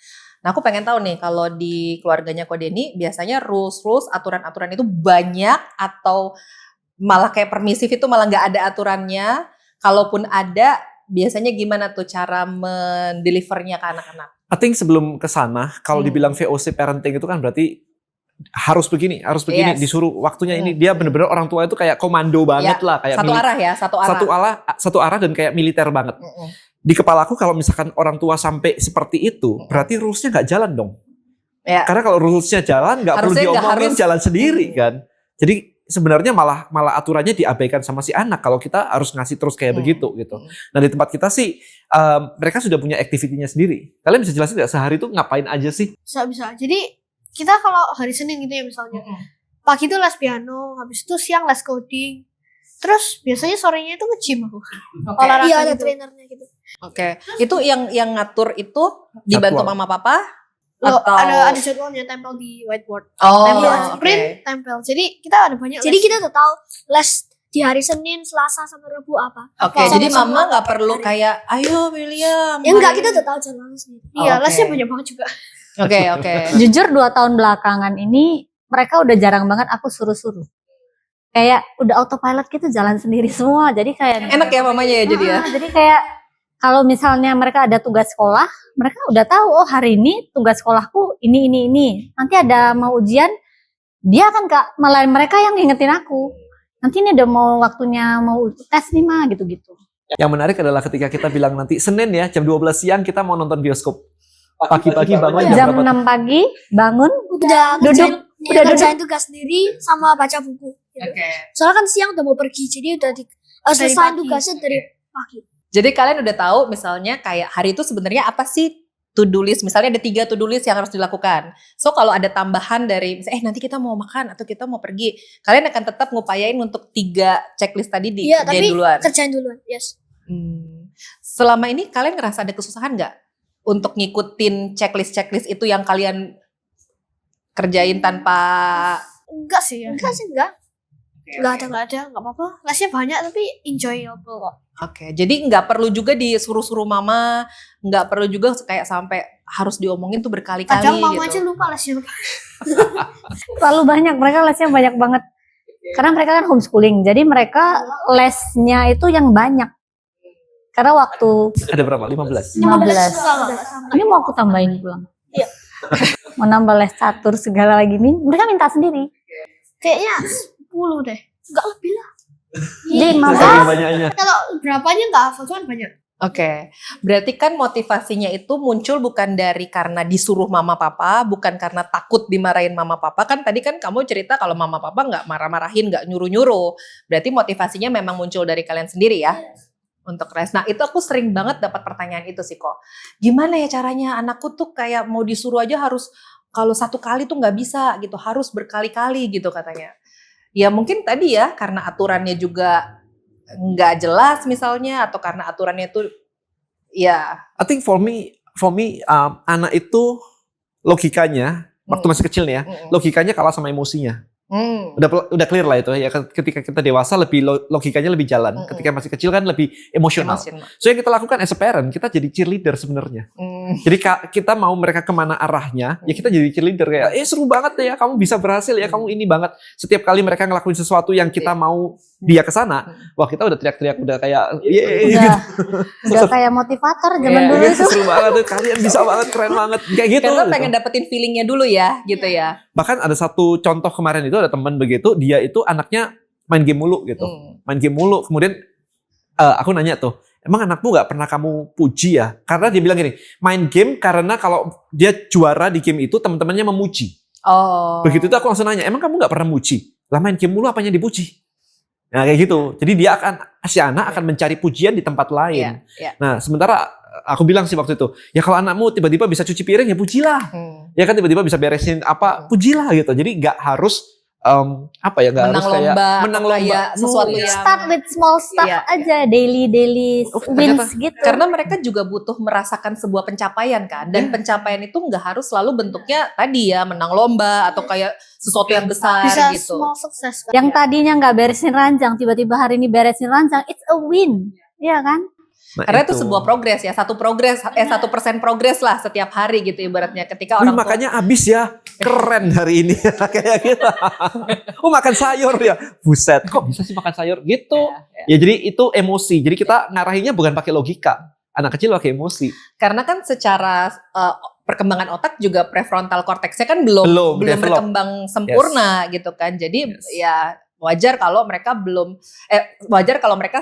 Nah aku pengen tahu nih, kalau di keluarganya Kodeni, biasanya rules, aturan-aturan itu banyak atau malah kayak permisif itu malah nggak ada aturannya? Kalaupun ada, biasanya gimana tuh cara mendelivernya ke anak-anak? I think sebelum ke sana, kalau dibilang VOC parenting itu kan berarti harus begini, Yes. disuruh waktunya ini. Dia bener-bener orang tua itu kayak komando banget lah, kayak Satu arah ya, satu arah. satu arah dan kayak militer banget. Di kepala aku kalau misalkan orang tua sampai seperti itu, berarti rules-nya nggak jalan dong. Ya. Karena kalau rules-nya jalan, nggak perlu Harusnya nggak diomongin, harus. jalan sendiri kan. Jadi sebenarnya malah aturannya diabaikan sama si anak kalau kita harus ngasih terus kayak begitu gitu. Nah di tempat kita sih mereka sudah punya aktivitinya sendiri. Kalian bisa jelasin nggak sehari itu ngapain aja sih? Bisa. Jadi kita kalau hari Senin gitu ya misalnya, pagi itu les piano, habis itu siang les coding, terus biasanya sorenya itu nge-gym aku. Olahraga Iya ada gitu. trainernya gitu. Oke. Itu yang ngatur itu dibantu Jadwal. mama papa? Loh, Atau ada jadwalnya tempel di whiteboard. Oh, Tempel, oke. print, tempel. Jadi kita ada banyak Jadi les. kita udah tahu les di hari Senin, Selasa, sama Rabu apa. Oke, Sama jadi semua mama nggak perlu hari. kayak, ayo William. Ya enggak, kita udah tahu jadwalnya sendiri. Iya, Oke. lesnya banyak banget juga. Oke. Jujur 2 tahun belakangan ini mereka udah jarang banget aku suruh-suruh. Kayak udah autopilot gitu jalan sendiri semua. Jadi kayak Enak ya mamanya ya jadi ya. Jadi kayak kalau misalnya mereka ada tugas sekolah, mereka udah tahu oh hari ini tugas sekolahku ini. Nanti ada mau ujian, dia akan malah mereka yang ngingetin aku. Nanti ini udah mau waktunya mau tes nih mah gitu-gitu. Yang menarik adalah ketika kita bilang nanti Senin ya jam 12 siang kita mau nonton bioskop. Pagi-pagi bangun Jam berapa? 6 pagi bangun, Udah duduk, udah kerjain tugas sendiri sama baca buku. Gitu. Oke. Soalnya kan siang udah mau pergi, jadi udah selesai pagi. tugasnya dari pagi. Jadi kalian udah tahu misalnya kayak hari itu sebenarnya apa sih to-do list? Misalnya ada 3 to-do list yang harus dilakukan. So kalau ada tambahan dari misalnya nanti kita mau makan atau kita mau pergi, kalian akan tetap ngupayain untuk 3 checklist tadi Iya, dikerjain tapi duluan. kerjain duluan. Yes. Selama ini kalian ngerasa ada kesusahan nggak untuk ngikutin checklist itu yang kalian kerjain tanpa Enggak sih ya. Enggak sih, enggak. Enggak ada, enggak apa-apa. Lesnya banyak tapi enjoyable kok. Oke, jadi nggak perlu juga disuruh-suruh mama, nggak perlu juga kayak sampai harus diomongin tuh berkali-kali Kadang mama aja gitu. lupa lesnya. terlalu banyak, mereka lesnya banyak banget. Karena mereka kan homeschooling, jadi mereka lesnya itu yang banyak. Karena waktu Ada berapa? 15. 15. Ini mau aku tambahin pulang. Iya. Mau nambah les catur segala lagi nih. Mereka minta sendiri. Kayaknya 10 deh. Enggak lebih lah. Jadi Saking banyaknya. Kalau berapanya enggak hafal, cuman banyak. Oke, berarti kan motivasinya itu muncul bukan dari karena disuruh mama papa, bukan karena takut dimarahin mama papa. Kan tadi kan kamu cerita kalau mama papa nggak marah-marahin, nggak nyuruh-nyuruh. Berarti motivasinya memang muncul dari kalian sendiri ya? Untuk les. Nah itu aku sering banget dapat pertanyaan itu sih kok. Gimana ya caranya anakku tuh kayak mau disuruh aja harus, kalau 1 kali tuh nggak bisa gitu, harus berkali-kali gitu katanya. Ya mungkin tadi ya karena aturannya juga nggak jelas misalnya, atau karena aturannya tuh ya. I think for me anak itu logikanya waktu masih kecil nih ya, logikanya kalah sama emosinya. Udah clear lah itu ya. Ketika kita dewasa lebih logikanya lebih jalan. Ketika masih kecil kan lebih emosional. So yang kita lakukan as a parent, kita jadi cheerleader sebenarnya. Jadi kita mau mereka kemana arahnya, ya kita jadi cheerleader kayak, seru banget ya, kamu bisa berhasil ya, kamu ini banget. Setiap kali mereka ngelakuin sesuatu yang kita mau dia ke sana, wah kita udah teriak-teriak, udah kayak, udah kayak motivator zaman dulu itu. Seru banget, kalian bisa banget, keren banget, kayak gitu. Karena pengen dapetin feelingnya dulu ya, gitu ya. Bahkan ada satu contoh kemarin itu ada teman begitu, dia itu anaknya main game mulu gitu, main game mulu. Kemudian aku nanya tuh, emang anakmu nggak pernah kamu puji ya? Karena dia bilang gini, main game karena kalau dia juara di game itu teman-temannya memuji. Begitu itu aku langsung nanya, emang kamu nggak pernah muji? Lah main game mulu apanya dipuji? Nah kayak gitu. Jadi dia si anak akan mencari pujian di tempat lain. Nah sementara aku bilang sih waktu itu, ya kalau anakmu tiba-tiba bisa cuci piring ya pujilah. Ya kan tiba-tiba bisa beresin apa, pujilah gitu. Jadi nggak harus nggak harus kayak menang lomba sesuatu yang start with small stuff aja, daily wins gitu. Karena mereka juga butuh merasakan sebuah pencapaian kan, dan pencapaian itu nggak harus selalu bentuknya tadi ya menang lomba atau kayak sesuatu yang besar bisa gitu. small success. Yang tadinya nggak beresin ranjang, tiba-tiba hari ini beresin ranjang, it's a win, ya kan? Nah, karena itu sebuah progres ya, 1% progres lah setiap hari gitu ibaratnya. Ketika orang makanya abis ya, keren hari ini kayak gitu. Makan sayur ya, buset kok bisa sih makan sayur gitu. Ya jadi itu emosi. Jadi kita ngarahinnya bukan pakai logika, anak kecil pakai emosi. Karena kan secara perkembangan otak juga prefrontal cortexnya kan belum berkembang sempurna gitu kan. Jadi ya wajar kalau mereka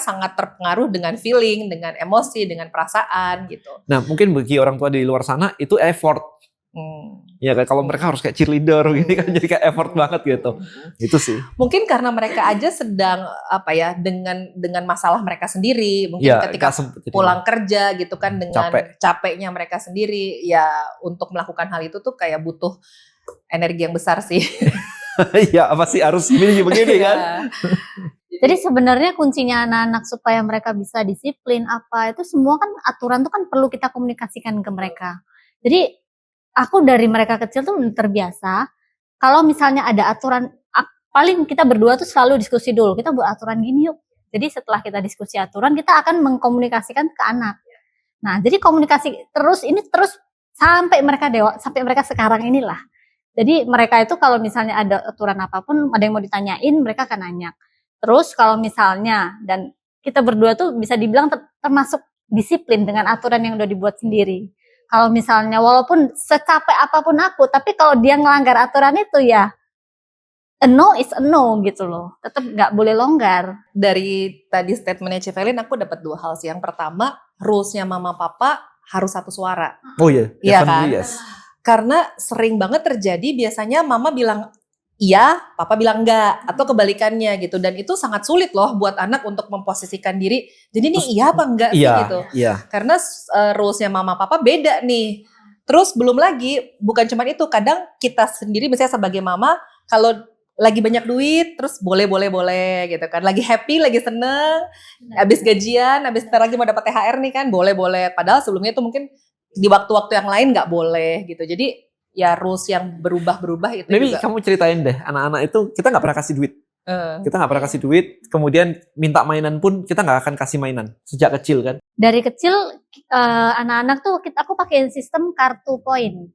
sangat terpengaruh dengan feeling, dengan emosi, dengan perasaan gitu. Nah mungkin bagi orang tua di luar sana itu effort. Ya kalau mereka harus kayak cheerleader gini kan jadi kayak effort banget gitu. Itu sih. Mungkin karena mereka aja sedang dengan masalah mereka sendiri. Mungkin ketika pulang kerja gitu kan dengan capeknya mereka sendiri, ya untuk melakukan hal itu tuh kayak butuh energi yang besar sih. Iya, apa sih harus begini kan? Jadi sebenarnya kuncinya anak-anak supaya mereka bisa disiplin itu semua kan aturan tuh kan perlu kita komunikasikan ke mereka. Jadi aku dari mereka kecil tuh terbiasa kalau misalnya ada aturan, paling kita berdua tuh selalu diskusi dulu, kita buat aturan gini yuk. Jadi setelah kita diskusi aturan, kita akan mengkomunikasikan ke anak. Nah, jadi komunikasi terus sampai mereka sampai mereka sekarang inilah. Jadi mereka itu kalau misalnya ada aturan apapun, ada yang mau ditanyain, mereka akan nanya. Terus kalau misalnya, dan kita berdua tuh bisa dibilang termasuk disiplin dengan aturan yang udah dibuat sendiri. Kalau misalnya walaupun secapek apapun aku, tapi kalau dia ngelanggar aturan itu ya, a no is a no gitu loh. Tetap nggak boleh longgar. Dari tadi statementnya Civelin, aku dapat 2 hal sih. Yang pertama, rules-nya mama papa harus satu suara. Oh iya, iya kan? Yes. Karena sering banget terjadi biasanya mama bilang iya, papa bilang enggak, atau kebalikannya gitu. Dan itu sangat sulit loh buat anak untuk memposisikan diri. Jadi nih iya apa enggak sih gitu. Iya. Karena rules-nya mama papa beda nih. Terus belum lagi, bukan cuma itu, kadang kita sendiri misalnya sebagai mama, kalau lagi banyak duit, terus boleh gitu kan. Lagi happy, lagi seneng, habis gajian, habis ntar lagi mau dapat THR nih kan, boleh. Padahal sebelumnya itu mungkin di waktu-waktu yang lain nggak boleh gitu. Jadi ya rules yang berubah-berubah itu Maybe juga. Kamu ceritain deh, anak-anak itu kita nggak pernah kasih duit. Kita nggak pernah kasih duit, kemudian minta mainan pun kita nggak akan kasih mainan sejak kecil kan. Dari kecil anak-anak tuh aku pakai sistem kartu poin.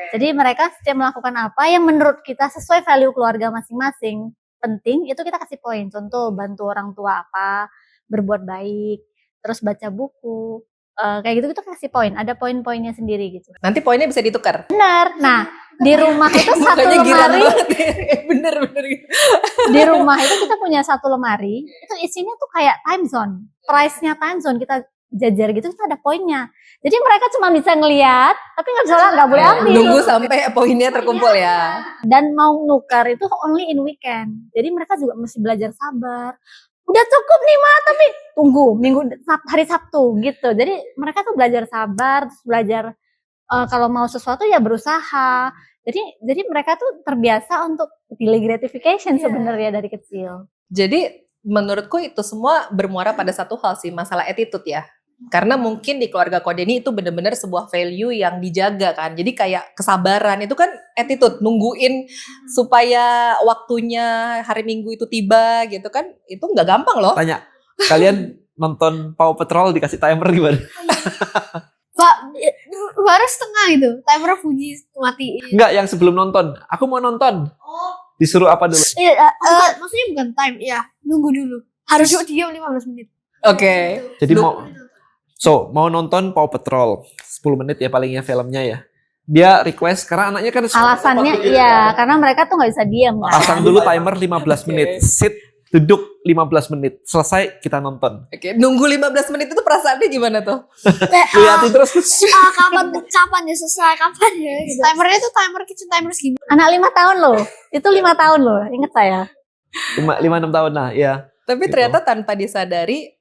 Jadi mereka setiap melakukan apa yang menurut kita sesuai value keluarga masing-masing penting, itu kita kasih poin. Contoh bantu orang tua apa, berbuat baik, terus baca buku. Kayak gitu kita kasih poin, ada poin-poinnya sendiri gitu. Nanti poinnya bisa ditukar. Benar. Nah, di rumah itu satu lemari. Bener gitu. Di rumah itu kita punya satu lemari, itu isinya tuh kayak time zone. Price-nya time zone kita jajar gitu, itu ada poinnya. Jadi mereka cuma bisa ngelihat, tapi nggak boleh ambil. Nunggu sampai poinnya terkumpul ya. Dan mau nukar itu only in weekend. Jadi mereka juga mesti belajar sabar. Udah cukup nih Ma, tapi tunggu hari Sabtu gitu. Jadi mereka tuh belajar sabar, terus belajar kalau mau sesuatu ya berusaha. Jadi mereka tuh terbiasa untuk delay gratification sebenarnya dari kecil. Jadi menurutku itu semua bermuara pada satu hal sih, masalah attitude ya. Karena mungkin di keluarga Kodeni itu benar-benar sebuah value yang dijaga kan. Jadi kayak kesabaran itu kan attitude, nungguin supaya waktunya hari Minggu itu tiba gitu kan. Itu nggak gampang loh. Tanya, kalian nonton Paw Patrol dikasih timer gimana? Pak, baru setengah gitu. Timer bunyi mati. Enggak, yang sebelum nonton. Aku mau nonton. Disuruh apa dulu? Iya, Maksudnya bukan time, ya. Nunggu dulu. Harus diam 15 menit. Oke. Jadi mau nonton Paw Patrol 10 menit ya palingnya filmnya ya. Dia request karena anaknya kan alasannya iya, karena mereka tuh nggak bisa diam kan. pasang dulu timer 15 menit. Sit, duduk 15 menit. Selesai kita nonton. Oke, nunggu 15 menit itu perasaannya gimana tuh? Lihatin terus. Kapan ya selesai? Kapan ya? Gitu. Timernya tuh timer kitchen timer segini. Anak 5 tahun loh, itu 5 tahun loh, inget saya. 5-6 tahun lah ya. Tapi Gitu. ternyata tanpa disadari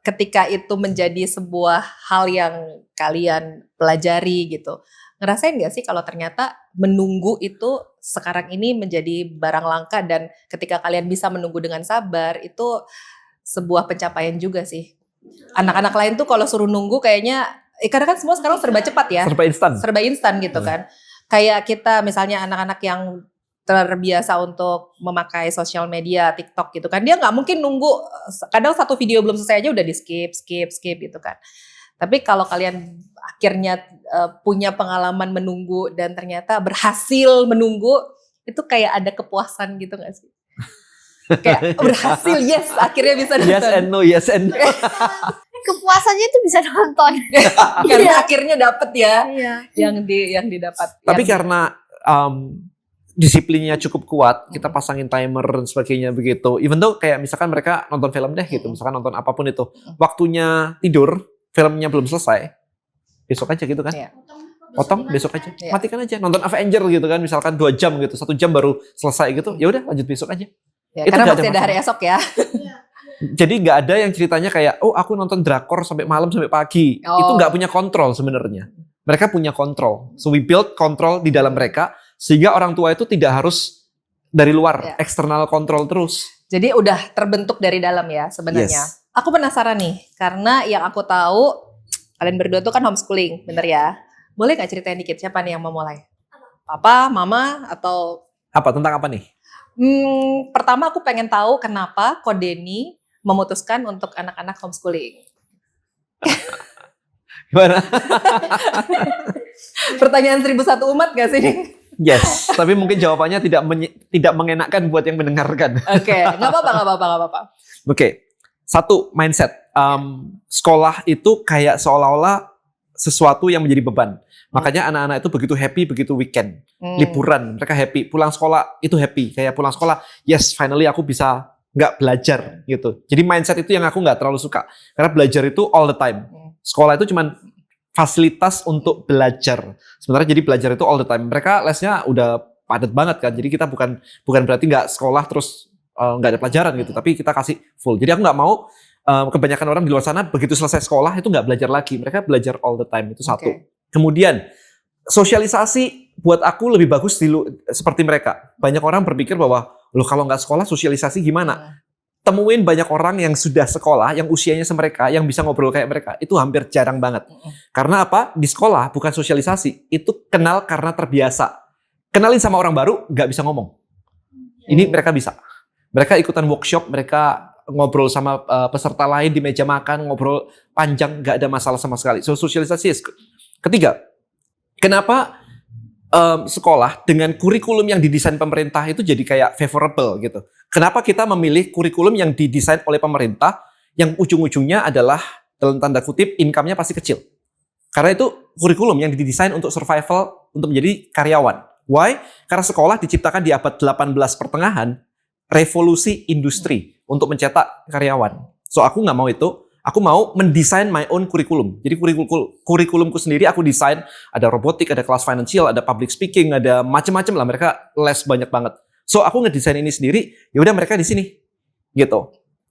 ketika itu menjadi sebuah hal yang kalian pelajari gitu. Ngerasain gak sih kalau ternyata menunggu itu sekarang ini menjadi barang langka dan ketika kalian bisa menunggu dengan sabar itu sebuah pencapaian juga sih. Anak-anak lain tuh kalau suruh nunggu kayaknya karena kan semua sekarang serba cepat ya. Serba instan. Gitu kan. Kayak kita misalnya anak-anak yang terbiasa untuk memakai sosial media, TikTok gitu kan. Dia nggak mungkin nunggu, kadang satu video belum selesai aja udah di skip gitu kan. Tapi kalau kalian akhirnya punya pengalaman menunggu dan ternyata berhasil menunggu, itu kayak ada kepuasan gitu nggak sih? Kayak berhasil, yes, akhirnya bisa nonton. Yes and no. Kepuasannya itu bisa nonton. Karena akhirnya dapet ya, Iya. yang didapat. Tapi karena disiplinnya cukup kuat, kita pasangin timer dan sebagainya begitu. Even though kayak misalkan mereka nonton film deh gitu, misalkan nonton apapun itu, waktunya tidur, filmnya belum selesai, besok aja gitu kan? Iya. Potong besok aja, Iya. matikan aja. Nonton Avenger gitu kan, misalkan 2 jam gitu, 1 jam baru selesai gitu, ya udah lanjut besok aja. Ya, Itu karena nggak masih ada ada hari masalah. esok ya. Jadi nggak ada yang ceritanya kayak, oh aku nonton drakor sampai malam sampai pagi. Oh. Itu nggak punya kontrol sebenarnya. Mereka punya kontrol. So we build kontrol di dalam mereka sehingga orang tua itu tidak harus dari luar, Ya. eksternal kontrol terus. Jadi udah terbentuk dari dalam ya sebenarnya. Yes. Aku penasaran nih, karena yang aku tahu kalian berdua tuh kan homeschooling, bener ya? Boleh nggak ceritain dikit siapa nih yang mau mulai? Papa, mama, atau Apa tentang apa nih? pertama aku pengen tahu kenapa Kodeni memutuskan untuk anak-anak homeschooling. Gimana? Pertanyaan 1001 umat gak sih? Yes, tapi mungkin jawabannya tidak mengenakkan buat yang mendengarkan. Oke, nggak apa-apa. Oke, satu mindset. Sekolah itu kayak seolah-olah sesuatu yang menjadi beban. Makanya anak-anak itu begitu happy begitu weekend, liburan, mereka happy. Pulang sekolah itu happy, kayak pulang sekolah, yes, finally aku bisa nggak belajar gitu. Jadi mindset itu yang aku nggak terlalu suka, karena belajar itu all the time. Sekolah itu cuman fasilitas untuk belajar. Sementara jadi belajar itu all the time. Mereka lesnya udah padat banget kan. Jadi kita bukan berarti nggak sekolah terus nggak ada pelajaran gitu. Tapi kita kasih full. Jadi aku nggak mau kebanyakan orang di luar sana begitu selesai sekolah itu nggak belajar lagi. Mereka belajar all the time, itu satu. Oke. Kemudian sosialisasi buat aku lebih bagus seperti mereka. Banyak orang berpikir bahwa loh kalau nggak sekolah sosialisasi gimana? Temuin banyak orang yang sudah sekolah, yang usianya semereka, yang bisa ngobrol kayak mereka, itu hampir jarang banget. Karena apa? Di sekolah bukan sosialisasi, itu kenal karena terbiasa. Kenalin sama orang baru, nggak bisa ngomong. Ini mereka bisa. Mereka ikutan workshop, mereka ngobrol sama peserta lain di meja makan, ngobrol panjang, nggak ada masalah sama sekali. So sosialisasi. Ketiga, kenapa sekolah dengan kurikulum yang didesain pemerintah itu jadi kayak favorable gitu. Kenapa kita memilih kurikulum yang didesain oleh pemerintah yang ujung-ujungnya adalah dalam tanda kutip income-nya pasti kecil. Karena itu kurikulum yang didesain untuk survival, untuk menjadi karyawan. Why? Karena sekolah diciptakan di abad 18 pertengahan, revolusi industri untuk mencetak karyawan. So aku nggak mau itu. Aku mau mendesain my own kurikulum. Jadi kurikulumku sendiri aku desain, ada robotik, ada kelas financial, ada public speaking, ada macam-macam lah. Mereka les banyak banget. So aku ngedesain ini sendiri, ya udah mereka di sini. Gitu.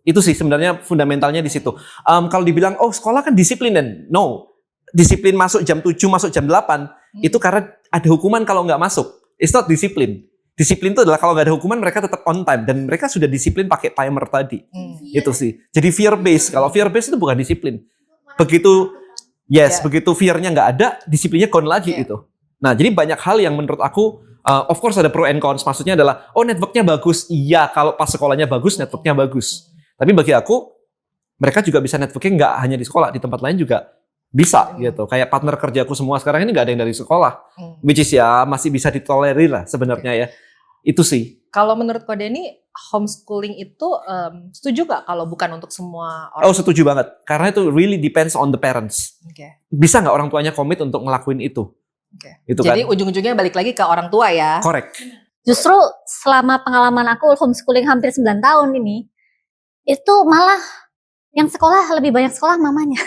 Itu sih sebenarnya fundamentalnya di situ. Kalau dibilang oh sekolah kan disiplin, no. Disiplin masuk jam 7, masuk jam 8, itu karena ada hukuman kalau nggak masuk. It's not disiplin. Disiplin itu adalah kalau nggak ada hukuman mereka tetap on time dan mereka sudah disiplin pakai timer tadi. Itu sih. Jadi fear based. Kalau fear based itu bukan disiplin. Begitu Yeah. begitu fear-nya nggak ada, disiplinnya gone lagi Yeah. itu. Nah, jadi banyak hal yang menurut aku, of course ada pro and cons. Maksudnya adalah, oh networknya bagus. Iya, kalau pas sekolahnya bagus, networknya bagus. Tapi bagi aku, mereka juga bisa networking nggak hanya di sekolah, di tempat lain juga bisa gitu. Kayak partner kerjaku semua sekarang ini nggak ada yang dari sekolah. Which is ya masih bisa ditolerir lah sebenarnya ya. Itu sih. Kalau menurut Ko Denny, homeschooling itu setuju nggak kalau bukan untuk semua orang? Oh, setuju banget. Karena itu really depends on the parents. Oke. Bisa nggak orang tuanya komit untuk ngelakuin itu? Oke. Itu Jadi kan? ujung-ujungnya balik lagi ke orang tua ya. Correct. Justru selama pengalaman aku homeschooling hampir 9 tahun ini, itu malah yang sekolah lebih banyak sekolah mamanya.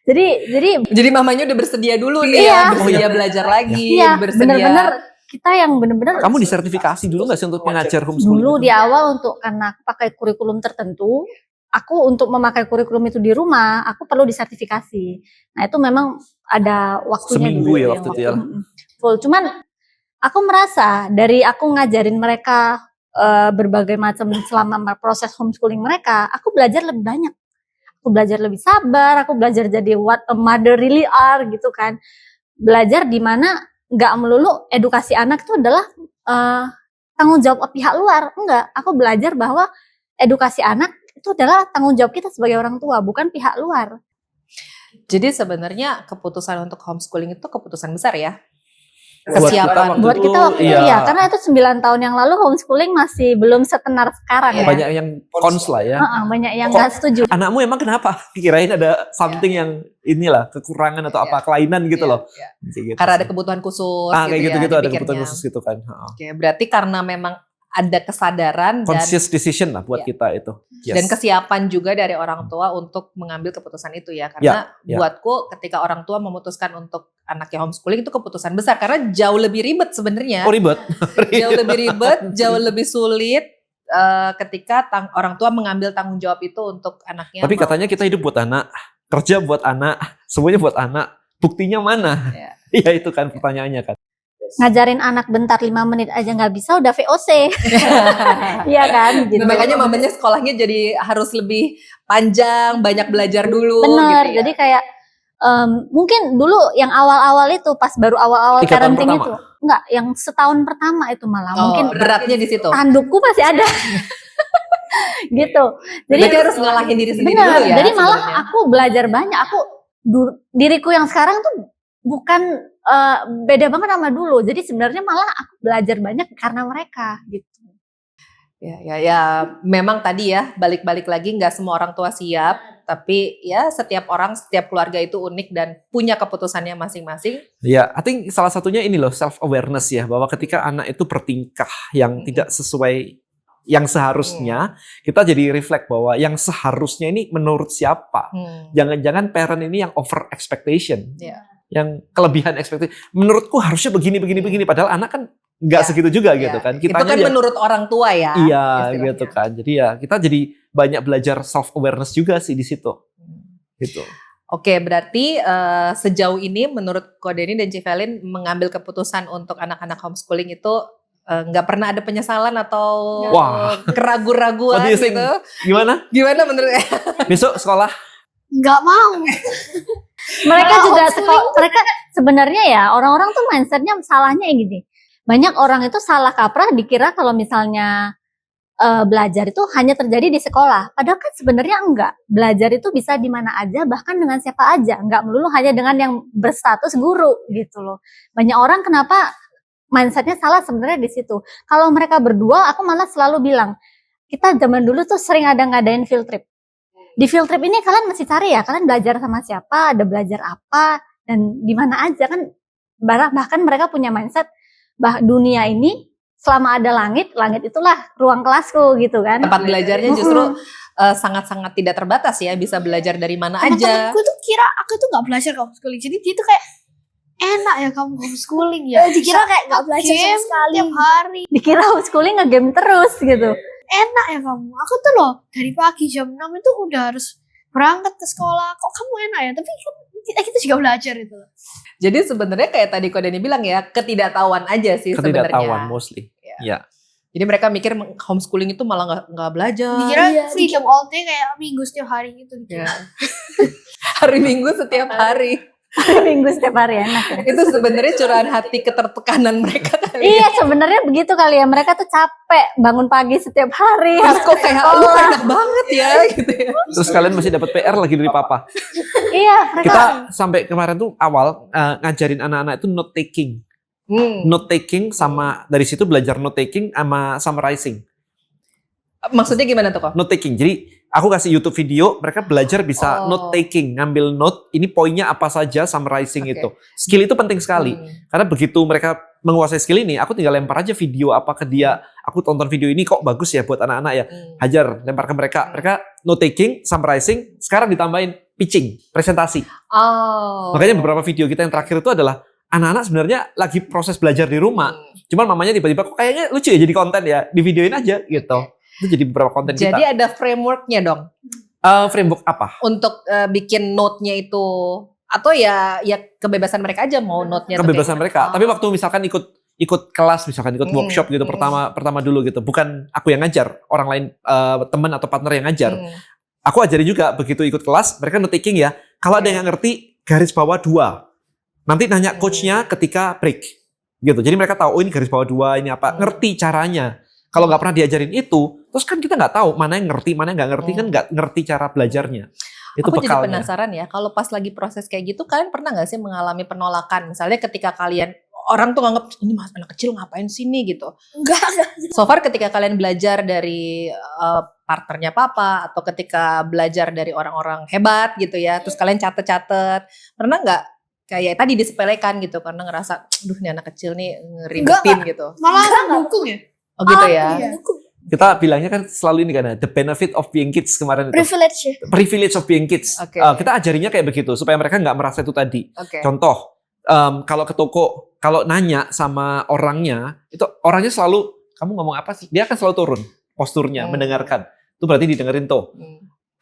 Jadi mamanya udah bersedia dulu nih Iya. ya, bersedia belajar lagi, iya bersedia. bener-bener kita yang bener-bener Kamu disertifikasi dulu nggak sih untuk mengajar homeschooling? dulu itu? di awal untuk karena aku pakai kurikulum tertentu, aku untuk memakai kurikulum itu di rumah, aku perlu disertifikasi. Nah itu memang ada waktunya Seminggu dulu ya yang waktu itu ya. full. Cuman aku merasa dari aku ngajarin mereka berbagai macam selama proses homeschooling mereka, aku belajar lebih banyak. Aku belajar lebih sabar, aku belajar jadi what a mother really are gitu kan. Belajar di mana nggak melulu edukasi anak itu adalah tanggung jawab pihak luar. Enggak, aku belajar bahwa edukasi anak itu adalah tanggung jawab kita sebagai orang tua, bukan pihak luar. Jadi sebenarnya keputusan untuk homeschooling itu keputusan besar ya. Buat kita Kesiapan. waktu Buat kita waktu itu iya. ya, karena itu 9 tahun yang lalu homeschooling masih belum setenar sekarang ya. Banyak yang cons lah ya. Banyak yang Kok- nggak setuju. Anakmu emang kenapa? Kirain ada something yang inilah kekurangan atau apa kelainan gitu Iya, loh. iya. Kayak gitu Karena sih. ada kebutuhan khusus kayak gitu gitu-gitu ya, ada dipikirnya. kebutuhan khusus gitu kan. Oke, berarti karena memang ada kesadaran Conscious decision lah buat Iya. kita itu. Yes. dan kesiapan juga dari orang tua untuk mengambil keputusan itu ya. Karena Ya. buatku ketika orang tua memutuskan untuk anaknya homeschooling itu keputusan besar karena jauh lebih ribet sebenarnya. Oh ribet. Jauh lebih ribet, jauh lebih sulit ketika orang tua mengambil tanggung jawab itu untuk anaknya. Tapi katanya kita hidup buat anak, kerja buat anak, semuanya buat anak. Buktinya mana? Ya. Iya itu kan pertanyaannya kan. Ngajarin anak bentar 5 menit aja nggak bisa udah VOC. Iya kan gitu. Nah, makanya mamanya sekolahnya jadi harus lebih panjang, banyak belajar dulu. Bener, gitu ya. jadi kayak mungkin dulu yang awal-awal itu pas baru awal-awal 3 tahun parenting pertama? itu enggak, yang setahun pertama itu malah mungkin beratnya di situ. tandukku masih ada. Gitu. Jadi Berarti harus ngalahin diri sendiri bener, dulu ya. jadi malah sebenarnya. aku belajar banyak. Aku diriku yang sekarang tuh bukan beda banget sama dulu. Jadi sebenarnya malah aku belajar banyak karena mereka gitu. Ya, memang tadi ya balik-balik lagi nggak semua orang tua siap, tapi ya setiap orang, setiap keluarga itu unik dan punya keputusannya masing-masing. Ya, I think salah satunya ini loh self awareness ya, bahwa ketika anak itu bertingkah yang tidak sesuai yang seharusnya, kita jadi reflect bahwa yang seharusnya ini menurut siapa? Jangan-jangan parent ini yang over expectation. Ya. Yang kelebihan ekspektasi. Menurutku harusnya begini, padahal anak kan nggak Ya, segitu juga Ya. gitu kan. Itu kan menurut orang tua ya. Iya istilahnya. gitu kan. Jadi ya kita jadi banyak belajar self awareness juga sih di situ. Gitu. Oke, berarti sejauh ini menurut Ko Denny dan Civelin mengambil keputusan untuk anak-anak homeschooling itu nggak pernah ada penyesalan atau Wah. keraguan-raguan What do you think? gitu. Gimana? Gimana menurut Besok sekolah? Nggak mau. Mereka Kalau juga homeschooling mereka sebenarnya ya orang-orang tuh mindsetnya salahnya yang gini. Banyak orang itu salah kaprah dikira kalau misalnya belajar itu hanya terjadi di sekolah. Padahal kan sebenarnya enggak. Belajar itu bisa di mana aja, bahkan dengan siapa aja. Enggak melulu hanya dengan yang berstatus guru gitu loh. Banyak orang kenapa mindsetnya salah sebenarnya di situ. Kalau mereka berdua, aku malah selalu bilang, kita zaman dulu tuh sering ada ngadain field trip. Di field trip ini kalian mesti cari ya, kalian belajar sama siapa, ada belajar apa, dan di mana aja kan. Bahkan mereka punya mindset dunia ini selama ada langit itulah ruang kelasku gitu kan. tempat belajarnya justru sangat-sangat tidak terbatas ya, bisa belajar dari mana aja. Temen-temenku tuh kira aku tuh nggak belajar homeschooling. Jadi dia tuh kayak enak ya kamu homeschooling ya. Dikira kayak nggak belajar sama Game sekali. tiap hari. Dikira homeschooling nge-game terus gitu. Enak ya kamu. Aku tuh loh dari pagi jam 6 itu udah harus berangkat ke sekolah. Kok kamu enak ya? Tapi kan kita juga belajar itu. Jadi sebenarnya kayak tadi Ko Denny bilang ya, ketidaktahuan aja sih sebenarnya. Ketidaktahuan mostly. Iya. Ya. Jadi mereka mikir homeschooling itu malah nggak belajar. Dikira Iya, freedom all day kayak minggu setiap hari gitu. Ya. Hari Minggu setiap hari. Minggu setiap hari enak ya. Itu sebenarnya curahan hati ketertekanan mereka kali. Iya sebenarnya begitu kali ya, mereka tuh capek bangun pagi setiap hari. Terus harus kok ke kayak lu sekolah. enak banget ya gitu ya. Terus kalian masih dapat PR lagi dari papa. Iya mereka Kita sampai kemarin tuh awal ngajarin anak-anak itu note taking. Note taking sama dari situ belajar note taking sama summarizing. Maksudnya gimana tuh kok? Note taking. Jadi aku kasih YouTube video, mereka belajar bisa Oh. note taking, ngambil note, ini poinnya apa saja, summarizing Oke. itu. Skill itu penting sekali. Karena begitu mereka menguasai skill ini, aku tinggal lempar aja video apa ke dia. Aku tonton video ini kok bagus ya buat anak-anak ya. Hajar, lempar ke mereka. Mereka note taking, summarizing, sekarang ditambahin pitching, presentasi. Oh. Makanya beberapa video kita yang terakhir itu adalah anak-anak sebenarnya lagi proses belajar di rumah. Cuman mamanya tiba-tiba kok kayaknya lucu ya jadi konten ya, di videoin aja gitu. Itu jadi beberapa konten Jadi kita. ada frameworknya dong Framework apa? untuk bikin note-nya itu, atau ya kebebasan mereka aja mau note-nya. tuh Kebebasan kayak mereka. gimana. Tapi waktu misalkan ikut kelas, misalkan ikut workshop gitu pertama dulu gitu. Bukan aku yang ngajar, orang lain teman atau partner yang ngajar. Aku ajarin juga begitu ikut kelas, mereka note taking ya. Kalau ada yang nggak ngerti, garis bawah 2. Nanti nanya coachnya ketika break. Gitu. Jadi mereka tahu, oh ini garis bawah 2, ini apa. Ngerti caranya. Kalau nggak pernah diajarin itu, terus kan kita nggak tahu mana yang ngerti, mana yang nggak ngerti, kan nggak ngerti cara belajarnya. Itu Aku jadi bekalnya. penasaran ya, kalau pas lagi proses kayak gitu, kalian pernah nggak sih mengalami penolakan? Misalnya ketika kalian, orang tuh nganggap, ini mas anak kecil ngapain sini gitu. Enggak. So far ketika kalian belajar dari partnernya papa, atau ketika belajar dari orang-orang hebat gitu ya, terus kalian catet-catet, pernah nggak kayak tadi disepelekan gitu, karena ngerasa, duh ini anak kecil nih ngeribetin gitu. Malah dukung ya. Oh gitu ya. Iya. Kita bilangnya kan selalu ini kan, the benefit of being kids kemarin itu. Privilege ya. Privilege of being kids. Oke. Kita ajarinnya kayak begitu, supaya mereka nggak merasa itu tadi. Oke. Contoh, kalau ke toko, kalau nanya sama orangnya, itu orangnya selalu, kamu ngomong apa sih? Dia akan selalu turun posturnya, mendengarkan. Itu berarti didengerin tuh.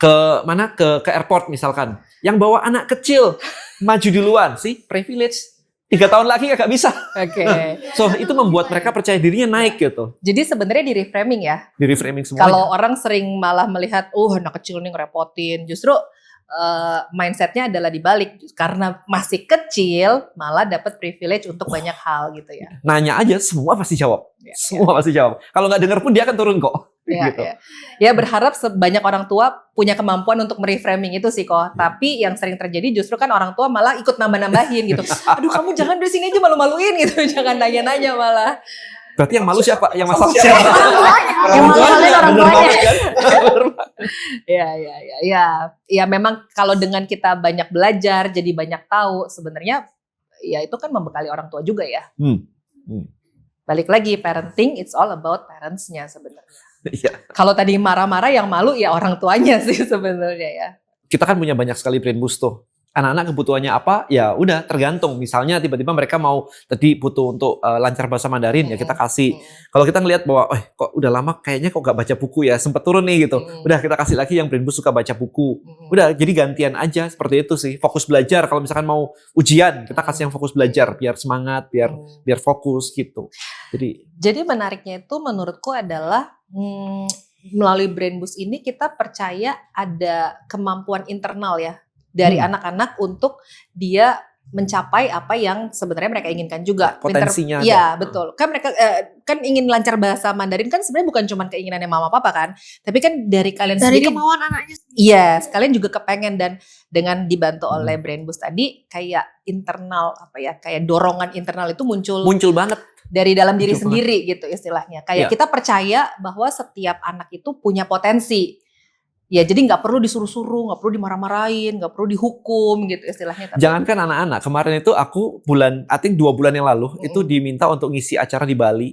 Ke mana? Ke airport misalkan. Yang bawa anak kecil, maju duluan. Sih, privilege. 3 tahun lagi nggak bisa. Oke. So, itu membuat mereka percaya dirinya naik gitu. Jadi sebenarnya di reframing ya. Di reframing semuanya. Kalau orang sering malah melihat, anak kecil nih ngerepotin. Justru mindsetnya adalah dibalik. Karena masih kecil, malah dapat privilege untuk banyak hal gitu ya. Nanya aja, semua pasti jawab. Ya, Semua pasti jawab. Kalau nggak denger pun dia akan turun kok. Ya, Gitu. ya berharap sebanyak orang tua punya kemampuan untuk mereframing itu sih kok. Tapi yang sering terjadi justru kan orang tua malah ikut nambah-nambahin gitu. Aduh kamu jangan dari sini aja malu-maluin gitu. Jangan nanya-nanya malah. Berarti yang malu siapa? Yang masalah siapa? Yang malu-maluin orang Bener tuanya. banget kan? Ya memang kalau dengan kita banyak belajar, jadi banyak tahu, sebenarnya ya itu kan membekali orang tua juga ya. Balik lagi, parenting it's all about parents-nya sebenarnya. Iya. Kalau tadi marah-marah yang malu ya orang tuanya sih sebenarnya ya. Kita kan punya banyak sekali brain boost tuh. Anak-anak kebutuhannya apa? Ya udah tergantung. Misalnya tiba-tiba mereka mau tadi butuh untuk lancar bahasa Mandarin, ya kita kasih. Kalau kita ngelihat bahwa kok udah lama kayaknya kok gak baca buku ya, sempet turun nih gitu. Udah kita kasih lagi yang brain boost suka baca buku. Udah jadi gantian aja seperti itu sih. Fokus belajar. Kalau misalkan mau ujian, kita kasih yang fokus belajar biar semangat, biar fokus gitu. Jadi menariknya itu menurutku adalah melalui brain boost ini kita percaya ada kemampuan internal ya dari anak-anak untuk dia mencapai apa yang sebenarnya mereka inginkan juga. Potensinya Iya, ada. betul. Kan mereka kan ingin lancar bahasa Mandarin kan sebenarnya bukan cuma keinginannya mama papa kan, tapi kan dari kalian Dari sendiri. kemauan anaknya sendiri. Iya, kalian juga kepengen, dan dengan dibantu oleh brain boost tadi kayak internal kayak dorongan internal itu Muncul banget. dari dalam diri Muncul sendiri gitu istilahnya. Kayak Iya. kita percaya bahwa setiap anak itu punya potensi. Ya jadi nggak perlu disuruh-suruh, nggak perlu dimarah-marahin, nggak perlu dihukum gitu istilahnya. Tapi, Jangankan anak-anak, kemarin itu aku 2 bulan yang lalu itu diminta untuk ngisi acara di Bali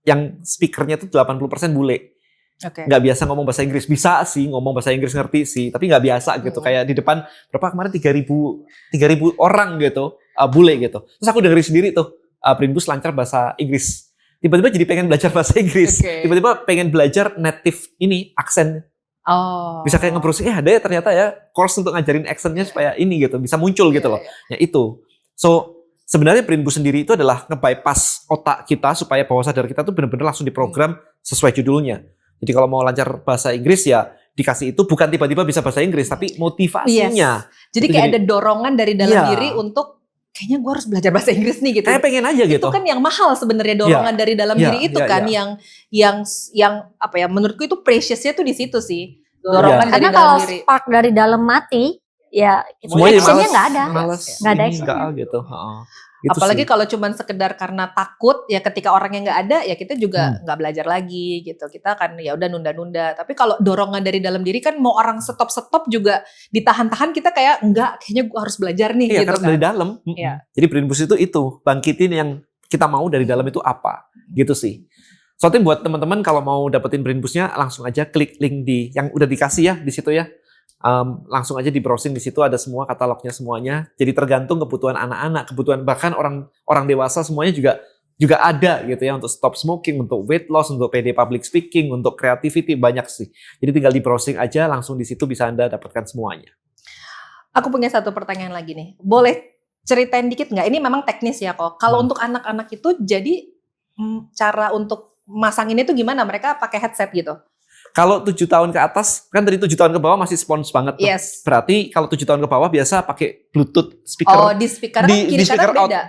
yang speakernya tuh 80% bule. Oke. Nggak biasa ngomong bahasa Inggris, bisa sih ngomong bahasa Inggris, ngerti sih, tapi nggak biasa gitu. Kayak di depan berapa kemarin 3.000 orang gitu, bule gitu. Terus aku dengerin sendiri tuh, brain boost lancar bahasa Inggris. Tiba-tiba jadi pengen belajar bahasa Inggris. Oke. Tiba-tiba pengen belajar native ini, aksen. Oh. Bisa kayak nge-browsing, ada ya ternyata ya course untuk ngajarin accentnya supaya ini gitu, bisa muncul gitu loh. Iya. Ya itu. So, sebenarnya Brain Boost sendiri itu adalah nge-bypass otak kita supaya bawah sadar kita tuh benar-benar langsung diprogram sesuai judulnya. Jadi kalau mau lancar bahasa Inggris ya dikasih itu bukan tiba-tiba bisa bahasa Inggris, tapi motivasinya. Jadi Itu kayak jadi- ada dorongan dari dalam Iya. diri untuk kayaknya gue harus belajar bahasa Inggris nih gitu. Kayak pengen aja gitu. Itu kan yang mahal sebenarnya dorongan dari dalam Iya, diri itu iya, kan iya. yang apa ya, menurutku itu preciousnya tuh di situ sih. Iya. Dorongan dari Karena dalam kalau diri. spark dari dalam mati, ya Semuanya actionnya nggak ada. Males. Nggak ada ini action. nggak gitu. Heeh. Gitu Apalagi sih. kalau cuman sekedar karena takut, ya ketika orangnya nggak ada ya kita juga nggak belajar lagi gitu. Kita akan ya udah nunda-nunda. Tapi kalau dorongan dari dalam diri kan mau orang stop juga ditahan-tahan, kita kayak enggak, kayaknya gue harus belajar nih Iya, gitu karena kan. dari dalam. Iya. Jadi Brain Boost itu bangkitin yang kita mau dari dalam itu apa, gitu sih. Soalnya buat teman-teman kalau mau dapetin Brain Boost-nya langsung aja klik link di yang udah dikasih ya di situ ya. Langsung aja di browsing, di situ ada semua katalognya semuanya. Jadi tergantung kebutuhan anak-anak, kebutuhan bahkan orang dewasa semuanya juga ada gitu ya, untuk stop smoking, untuk weight loss, untuk PD public speaking, untuk creativity, banyak sih. Jadi tinggal di browsing aja, langsung di situ bisa Anda dapatkan semuanya. Aku punya satu pertanyaan lagi nih. Boleh ceritain dikit nggak? Ini memang teknis ya kok. Kalau untuk anak-anak itu jadi cara untuk masanginnya itu gimana? Mereka pakai headset gitu? Kalau 7 tahun ke atas, kan dari 7 tahun ke bawah masih spons banget tuh. Yes. Berarti kalau 7 tahun ke bawah biasa pakai Bluetooth speaker. Oh, di speaker kan di kiri speaker kanan out. beda.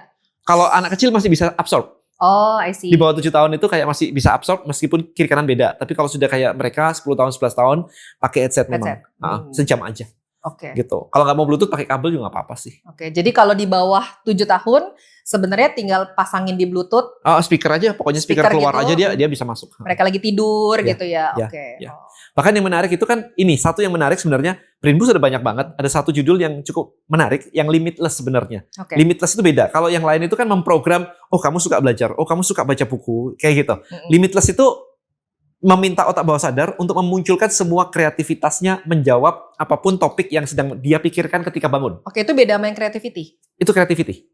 Kalau anak kecil masih bisa absorb. Oh, I see. Di bawah 7 tahun itu kayak masih bisa absorb meskipun kiri kanan beda. Tapi kalau sudah kayak mereka 10 tahun, 11 tahun pakai headset memang. Headset. Sejam aja Oke. gitu. Kalau nggak mau Bluetooth pakai kabel juga nggak apa-apa sih. Oke, jadi kalau di bawah 7 tahun sebenarnya tinggal pasangin di Bluetooth, Speaker aja, pokoknya speaker Speaker keluar gitu. aja dia bisa masuk. mereka lagi tidur Ya, gitu ya. ya, Oke. ya. Oh. Bahkan yang menarik itu kan ini, satu yang menarik sebenarnya, Brain Boost ada banyak banget. Ada satu judul yang cukup menarik, yang limitless sebenarnya. Oke. Limitless itu beda. Kalau yang lain itu kan memprogram, oh kamu suka belajar, oh kamu suka baca buku, kayak gitu. Limitless itu meminta otak bawah sadar untuk memunculkan semua kreativitasnya menjawab apapun topik yang sedang dia pikirkan ketika bangun. Oke, itu beda sama yang creativity. Itu creativity.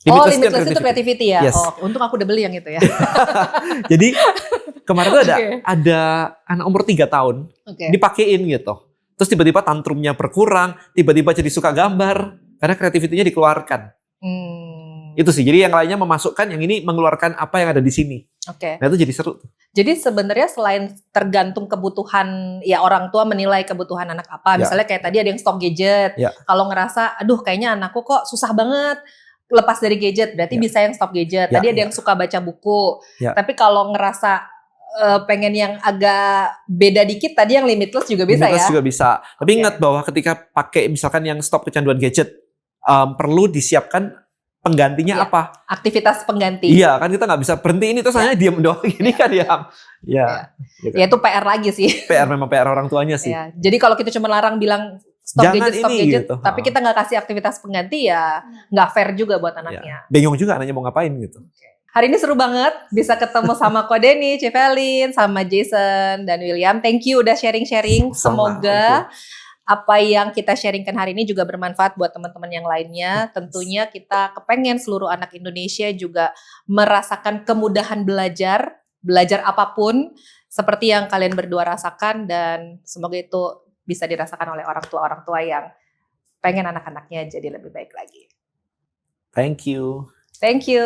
Limitless itu creativity ya. Yes. Oh, untung aku udah beli yang itu ya. Jadi kemarin tuh Oke. ada anak umur 3 tahun Oke. dipakein gitu. Terus tiba-tiba tantrumnya berkurang, tiba-tiba jadi suka gambar karena kreativitinya dikeluarkan. Itu sih. Jadi yang lainnya memasukkan, yang ini mengeluarkan apa yang ada di sini. Oke. Nah itu jadi seru. Jadi sebenarnya selain tergantung kebutuhan, ya orang tua menilai kebutuhan anak apa. Ya. Misalnya kayak tadi ada yang stop gadget. Ya. Kalau ngerasa, aduh kayaknya anakku kok susah banget lepas dari gadget, berarti Ya. bisa yang stop gadget. Ya, Tadi ada ya. yang suka baca buku. Ya. Tapi kalau ngerasa pengen yang agak beda dikit, tadi yang limitless juga bisa Limitless ya. juga bisa. Tapi Oke. ingat bahwa ketika pakai misalkan yang stop kecanduan gadget, perlu disiapkan penggantinya Iya. apa. Aktivitas pengganti. Iya kan kita nggak bisa berhenti ini terus hanya diam doang gini kan diam. Iya. Ya. Ya itu PR lagi sih. PR memang PR orang tuanya sih. Ya. Jadi kalau kita cuma larang bilang stop Jangan gadget, ini, gitu. tapi kita nggak kasih aktivitas pengganti, ya nggak fair juga buat anaknya. Bingung juga anaknya mau ngapain gitu. Hari ini seru banget bisa ketemu sama Ko Denny, Cevelin, sama Jason dan William. Thank you udah sharing-sharing. Sama, Semoga apa yang kita sharingkan hari ini juga bermanfaat buat teman-teman yang lainnya. Tentunya kita kepengen seluruh anak Indonesia juga merasakan kemudahan belajar apapun seperti yang kalian berdua rasakan, dan semoga itu bisa dirasakan oleh orang tua yang pengen anak-anaknya jadi lebih baik lagi. Thank you. Thank you.